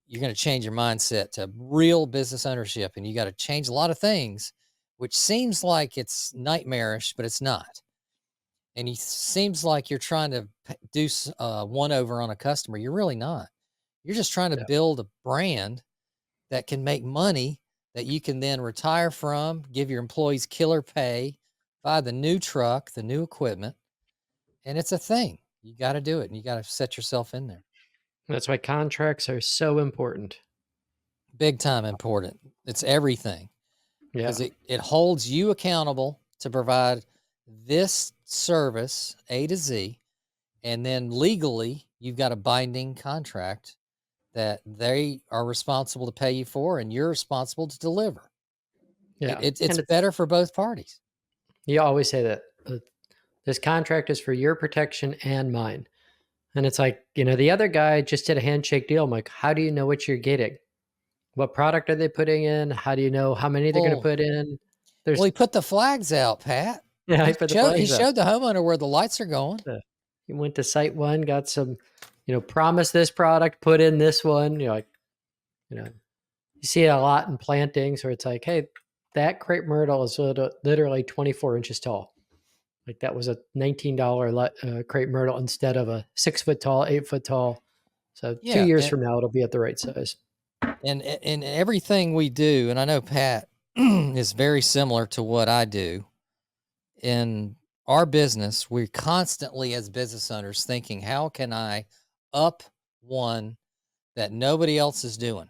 you're going to change your mindset to real business ownership. And you got to change a lot of things, which seems like it's nightmarish, but it's not. And it seems like you're trying to do one over on a customer. You're really not. You're just trying to build a brand that can make money that you can then retire from, give your employees killer pay, buy the new truck, the new equipment. And it's a thing. You got to do it and you got to set yourself in there. That's why contracts are so important. Big time important. It's everything. Yeah. Because it holds you accountable to provide this service A to Z. And then legally, you've got a binding contract that they are responsible to pay you for and you're responsible to deliver. Yeah. It's better for both parties. You always say that this contract is for your protection and mine. And it's like, the other guy just did a handshake deal. I'm like, how do you know what you're getting? What product are they putting in? How do you know how many they're going to Well, put in? well, There's he put the flags out, Pat. yeah, I He put the showed he flags up. showed the homeowner where the lights are going. You went to site one, got some, promise this product, put in this one. You're like, you see it a lot in plantings where it's like, hey, that crepe myrtle is literally 24 inches tall. Like that was a $19 crepe myrtle instead of a 6 foot tall, 8 foot tall. So 2 Yeah, years from now, it'll be at the right size. and everything we do, and I know Pat is very similar to what I do in our business. We're constantly, as business owners, thinking, how can I up one that nobody else is doing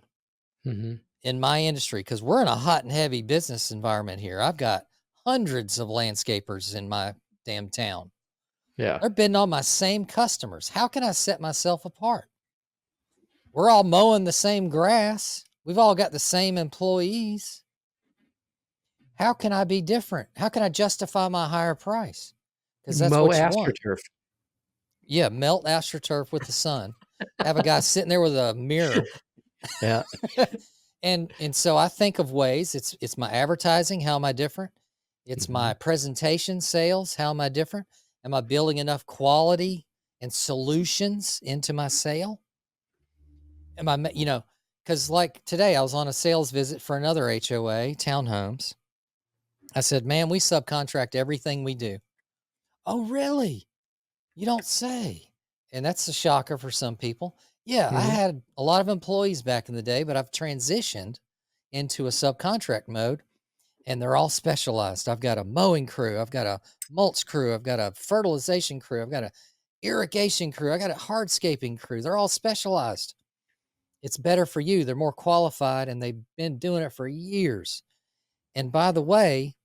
in my industry? Because we're in a hot and heavy business environment here. I've got hundreds of landscapers in my damn town. Yeah. They're bidding on my same customers. How can I set myself apart? We're all mowing the same grass. We've all got the same employees. How can I be different? How can I justify my higher price? Because that's Mow what you want. AstroTurf. Yeah, melt AstroTurf with the sun. Have a guy sitting there with a mirror. Yeah. and so I think of ways. It's my advertising. How am I different? It's my presentation sales. How am I different? Am I building enough quality and solutions into my sale? Am I, because like today I was on a sales visit for another HOA, townhomes. I said, man, we subcontract everything we do. Oh, really? You don't say. And that's a shocker for some people. Yeah, I had a lot of employees back in the day, but I've transitioned into a subcontract mode and they're all specialized. I've got a mowing crew. I've got a mulch crew. I've got a fertilization crew. I've got a irrigation crew. I got a hardscaping crew. They're all specialized. It's better for you. They're more qualified and they've been doing it for years. And by the way,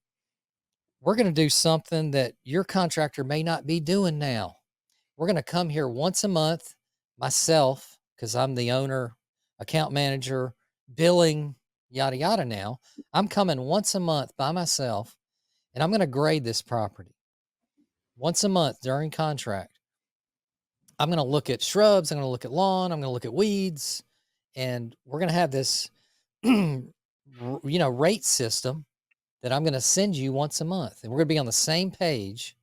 we're going to do something that your contractor may not be doing now. We're going to come here once a month, myself, because I'm the owner, account manager, billing, yada, yada now. I'm coming once a month by myself and I'm going to grade this property once a month during contract. I'm going to look at shrubs. I'm going to look at lawn. I'm going to look at weeds. And we're going to have this, rate system that I'm going to send you once a month. And we're going to be on the same page.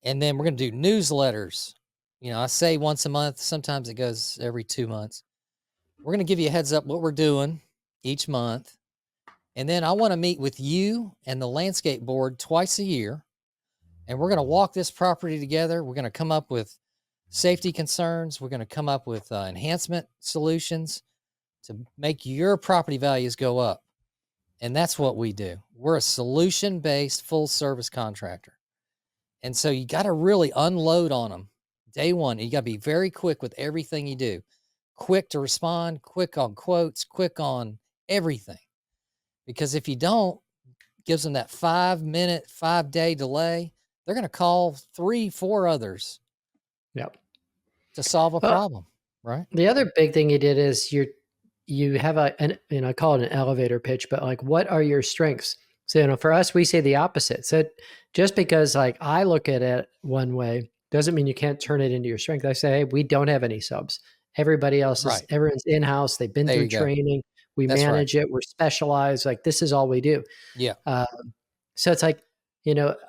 And then we're going to do newsletters. I say once a month. Sometimes it goes every 2 months. We're going to give you a heads up what we're doing each month. And then I want to meet with you and the landscape board twice a year. And we're going to walk this property together. We're going to come up with safety concerns. We're going to come up with enhancement solutions to make your property values go up. And that's what we do. We're a solution-based full-service contractor. And so you got to really unload on them day one. You got to be very quick with everything you do. Quick to respond, quick on quotes, quick on everything. Because if you don't, it gives them that 5-minute, 5-day delay. They're going to call 3-4 others. Yep. To solve a problem, right? The other big thing you did is you have I call it an elevator pitch, but like, what are your strengths? So, for us, we say the opposite. So just because like I look at it one way doesn't mean you can't turn it into your strength. I say, hey, we don't have any subs. Everybody else is, everyone's in-house. They've been through training. We manage it. We're specialized. Like this is all we do. Yeah. So it's like,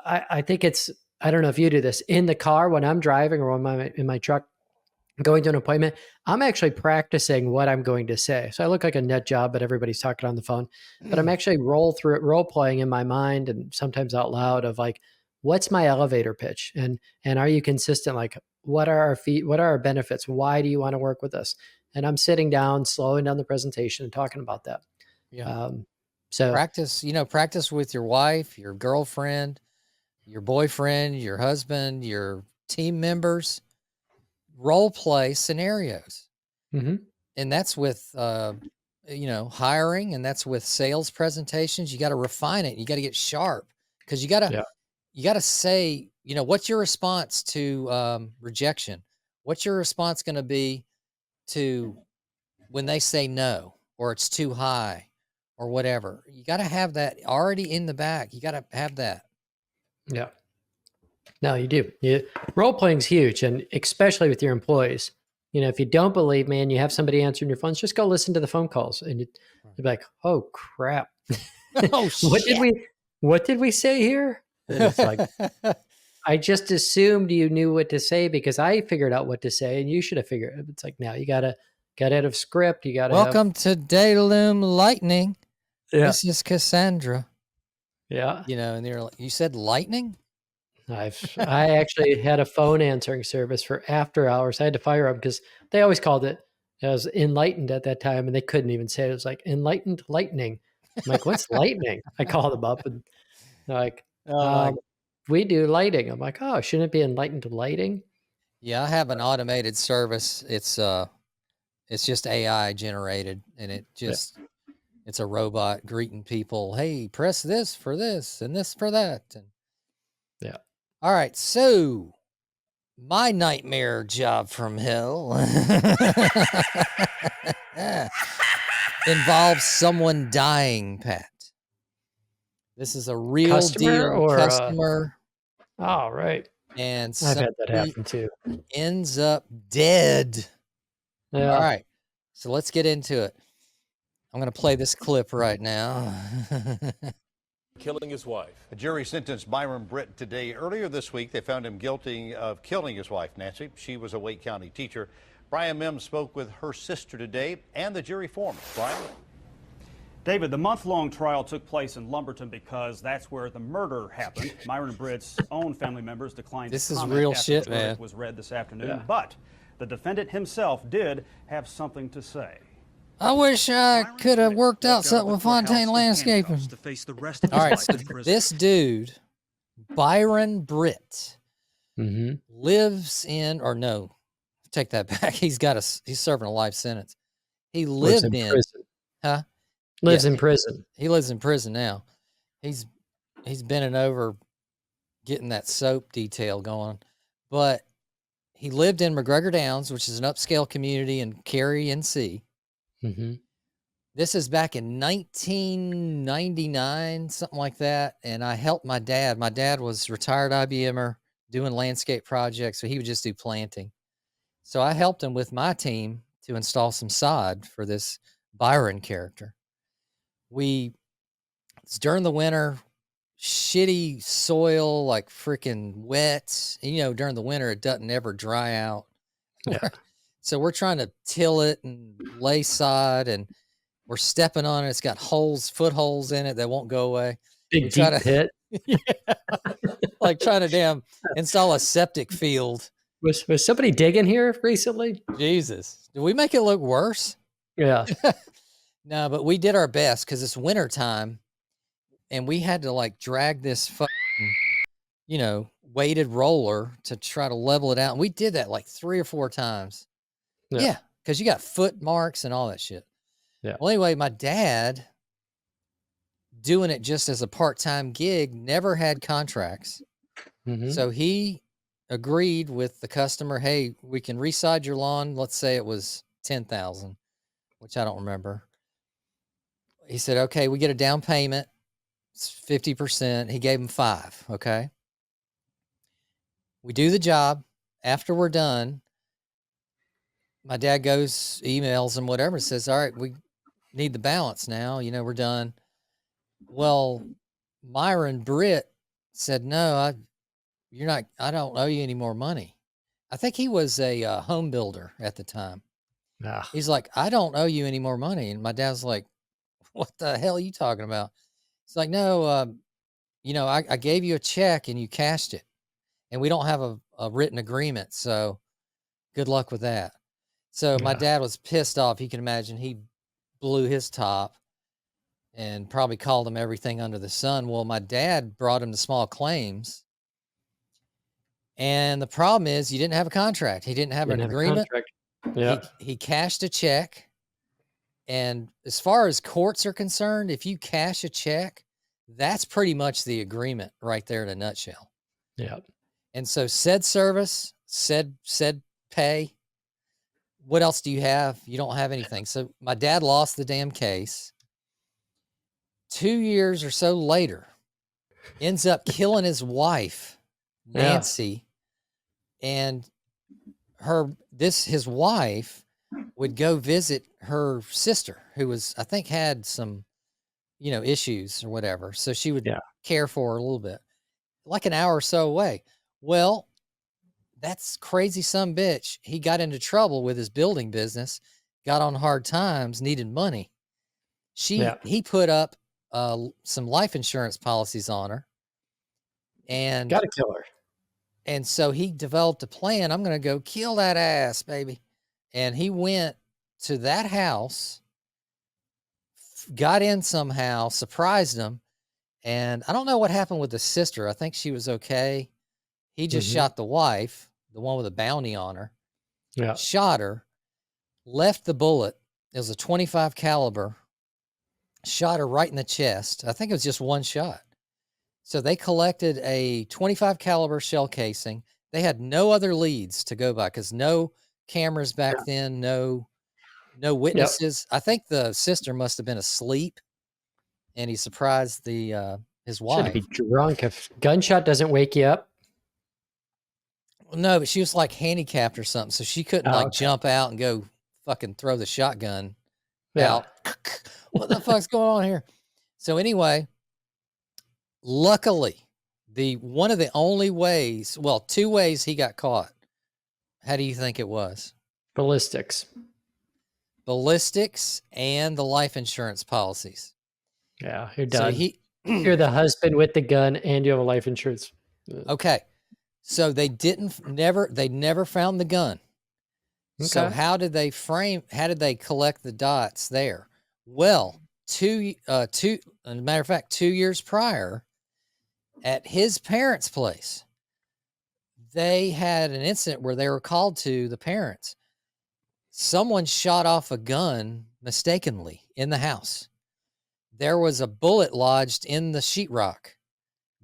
I think I don't know if you do this in the car when I'm driving or when in my truck, going to an appointment, I'm actually practicing what I'm going to say. So I look like a nut job, but everybody's talking on the phone. But I'm actually role playing in my mind and sometimes out loud of like, what's my elevator pitch? And are you consistent? Like, what are our feet? What are our benefits? Why do you want to work with us? And I'm sitting down, slowing down the presentation and talking about that. Yeah. So practice with your wife, your girlfriend, your boyfriend, your husband, your team members. Role play scenarios. And that's with, hiring, and that's with sales presentations. You got to refine it. You got to get sharp because you got to say, what's your response to rejection? What's your response going to be to when they say no, or it's too high or whatever? You got to have that already in the back. You got to have that. Yeah. No, you do. Role playing's huge, and especially with your employees. If you don't believe me and you have somebody answering your phones, just go listen to the phone calls, and you'd be like, "Oh crap, Oh shit. what did we say here?" And it's like, I just assumed you knew what to say because I figured out what to say, and you should have figured it. It's like, now you gotta get out of script. You gotta Welcome to Datalum Lightning. Yeah, This is Cassandra. yeah. And they're like, you said lightning? I actually had a phone answering service for after hours. I had to fire them because they always called it. I was enlightened at that time, and they couldn't even say it. It was like enlightened lightning. I'm like, what's lightning? I called them up, and they're like, Oh my. we do lighting. I'm like, oh, shouldn't it be enlightened lighting? Yeah, I have an automated service. It's just AI generated, and it's a robot greeting people. Hey, press this for this and this for that. And Yeah. all right, so my nightmare job from hell involves someone dying, Pat. This is a real Customer deal or, customer, Oh, right. and I've had that somebody happen too. ends up dead. Yeah. All right, so let's get into it. I'm going to play this clip right now. Killing his wife. A jury sentenced Byron Britt today. Earlier this week, they found him guilty of killing his wife, Nancy. She was a Wake County teacher. Brian Mims spoke with her sister today and the jury foreman. Brian? David, the month-long trial took place in Lumberton because that's where the murder happened. Myron Britt's own family members declined This to is comment real after shit, the verdict man. was read this afternoon, Yeah. but the defendant himself did have something to say. I wish I could have worked out something with Fontaine Landscaping. To face the rest of All his right, life so in prison. this dude, Byron Britt, Mm-hmm. lives in, or no, take that back. He's serving a life sentence. He Lives lived in in, prison. huh? Lives Yeah. in prison. He lives in prison now. He's bending over, getting that soap detail going, but he lived in McGregor Downs, which is an upscale community in Cary, NC. Mm-hmm. This is back in 1999, something like that. And I helped my dad. My dad was retired IBMer doing landscape projects, so he would just do planting. So I helped him with my team to install some sod for this Byron character. It's during the winter, shitty soil, like freaking wet. During the winter, it doesn't ever dry out. Yeah. So we're trying to till it and lay sod, and we're stepping on it. It's got footholes in it that won't go away. Big We try deep to- pit. Like trying to damn install a septic field. Was somebody digging here recently? Jesus. Did we make it look worse? Yeah. No, but we did our best because it's winter time, and we had to like drag this fucking, weighted roller to try to level it out. And we did that like 3 or 4 times. Yeah, because you got foot marks and all that shit. Yeah. Well, anyway, my dad, doing it just as a part-time gig, never had contracts. Mm-hmm. So he agreed with the customer, hey, we can reside your lawn. Let's say it was $10,000, which I don't remember. He said, okay, we get a down payment. It's 50%. He gave him 5. Okay. We do the job. After we're done, my dad goes, emails him, whatever, says, all right, we need the balance now. We're done. Well, Myron Britt said, no, I don't owe you any more money. I think he was a home builder at the time. Ah, He's like, I don't owe you any more money. And my dad's like, what the hell are you talking about? It's like, no, I gave you a check and you cashed it, and we don't have a written agreement. So good luck with that. So my Yeah. dad was pissed off. You can imagine he blew his top and probably called him everything under the sun. Well, my dad brought him to small claims. And the problem is you didn't have a contract. He didn't have didn't an have a agreement. contract. Yeah. He cashed a check. And as far as courts are concerned, if you cash a check, that's pretty much the agreement right there in a nutshell. Yeah. And so said service, said pay. What else do you have? You don't have anything. So my dad lost the damn case. 2 years or so later, ends up killing his wife Nancy, and his wife would go visit her sister, who was, I think, had some, issues or whatever. So she would care for her a little bit, like an hour or so away. Well, that's crazy some bitch. He got into trouble with his building business, got on hard times, needed money. He put up some life insurance policies on her, and Gotta kill her. And so he developed a plan. I'm going to go kill that ass, baby. And he went to that house, got in somehow, surprised him. And I don't know what happened with the sister. I think she was okay. He just shot the wife, the one with a bounty on her. Yeah. Shot her, left the bullet. It was a 25 caliber. Shot her right in the chest. I think it was just one shot. So they collected a 25 caliber shell casing. They had no other leads to go by because no cameras back then, no witnesses. I think the sister must have been asleep, and he surprised his wife. Should be drunk if gunshot doesn't wake you up. No, but she was like handicapped or something, so she couldn't jump out and go fucking throw the shotgun out. What the fuck's going on here? So anyway, luckily, one of the only ways, well, 2 ways he got caught. How do you think it was? Ballistics and the life insurance policies. Yeah, you're done. So you're the husband with the gun and you have a life insurance. Okay. So they never found the gun. Okay. So how did they collect the dots there? Well, as a matter of fact, 2 years prior, at his parents' place, they had an incident where they were called to the parents. Someone shot off a gun mistakenly in the house. There was a bullet lodged in the sheetrock.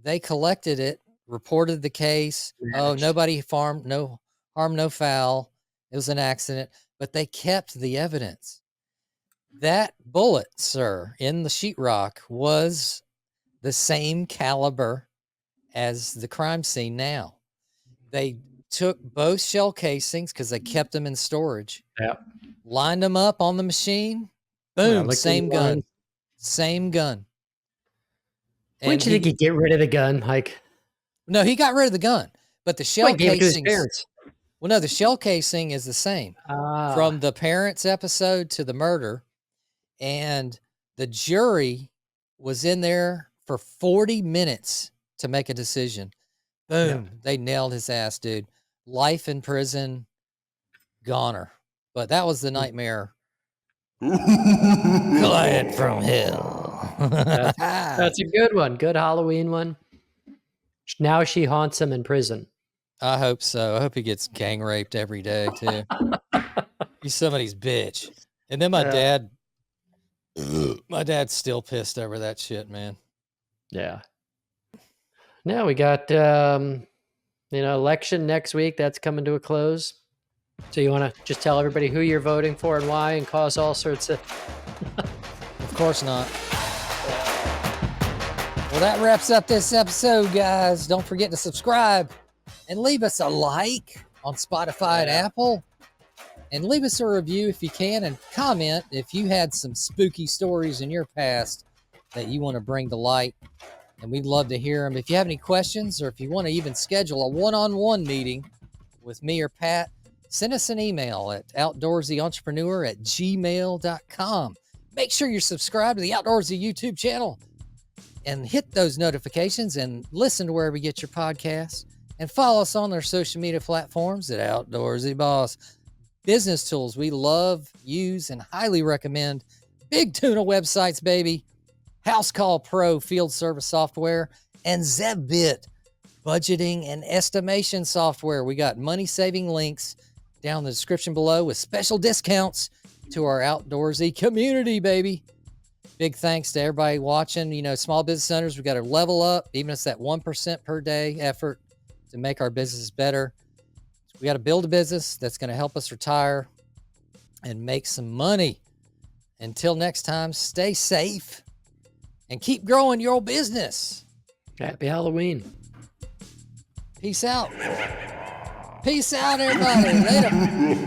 They collected it, reported the case. Oh, nobody no harm, no foul. It was an accident, but they kept the evidence. That bullet, sir, in the sheetrock was the same caliber as the crime scene now. They took both shell casings because they kept them in storage. Yeah. Lined them up on the machine. Boom, same gun. Same gun. Wouldn't you think he'd get rid of the gun? No, he got rid of the gun, but the shell casing. Well, no, the shell casing is the same from the parents' episode to the murder, and the jury was in there for 40 minutes to make a decision. Boom, they nailed his ass, dude. Life in prison, goner. But that was the nightmare. Client from hell. That's a good one. Good Halloween one. Now she haunts him in prison. I hope so. I hope he gets gang raped every day too. He's somebody's bitch. And then my dad's still pissed over that shit, man. Yeah. Now we got election next week. That's coming to a close. So you want to just tell everybody who you're voting for and why, and cause all sorts of... Of course not. Well, that wraps up this episode, guys. Don't forget to subscribe and leave us a like on Spotify and Apple. And leave us a review if you can, and comment if you had some spooky stories in your past that you want to bring to light. And we'd love to hear them. If you have any questions, or if you want to even schedule a one-on-one meeting with me or Pat, send us an email at outdoorsyentrepreneur@gmail.com. Make sure you're subscribed to the Outdoorsy YouTube channel and hit those notifications and listen to wherever you get your podcasts, and follow us on our social media platforms at Outdoorsy Boss. Business tools we love, use, and highly recommend. Big Tuna websites, baby. House Call Pro field service software, and ZEVBIT budgeting and estimation software. We got money-saving links down in the description below with special discounts to our Outdoorsy community, baby. Big thanks to everybody watching. Small business owners, we got to level up, even if it's that 1% per day effort to make our business better. We got to build a business that's going to help us retire and make some money. Until next time, stay safe and keep growing your business. Happy Halloween. Peace out. Peace out, everybody. Later.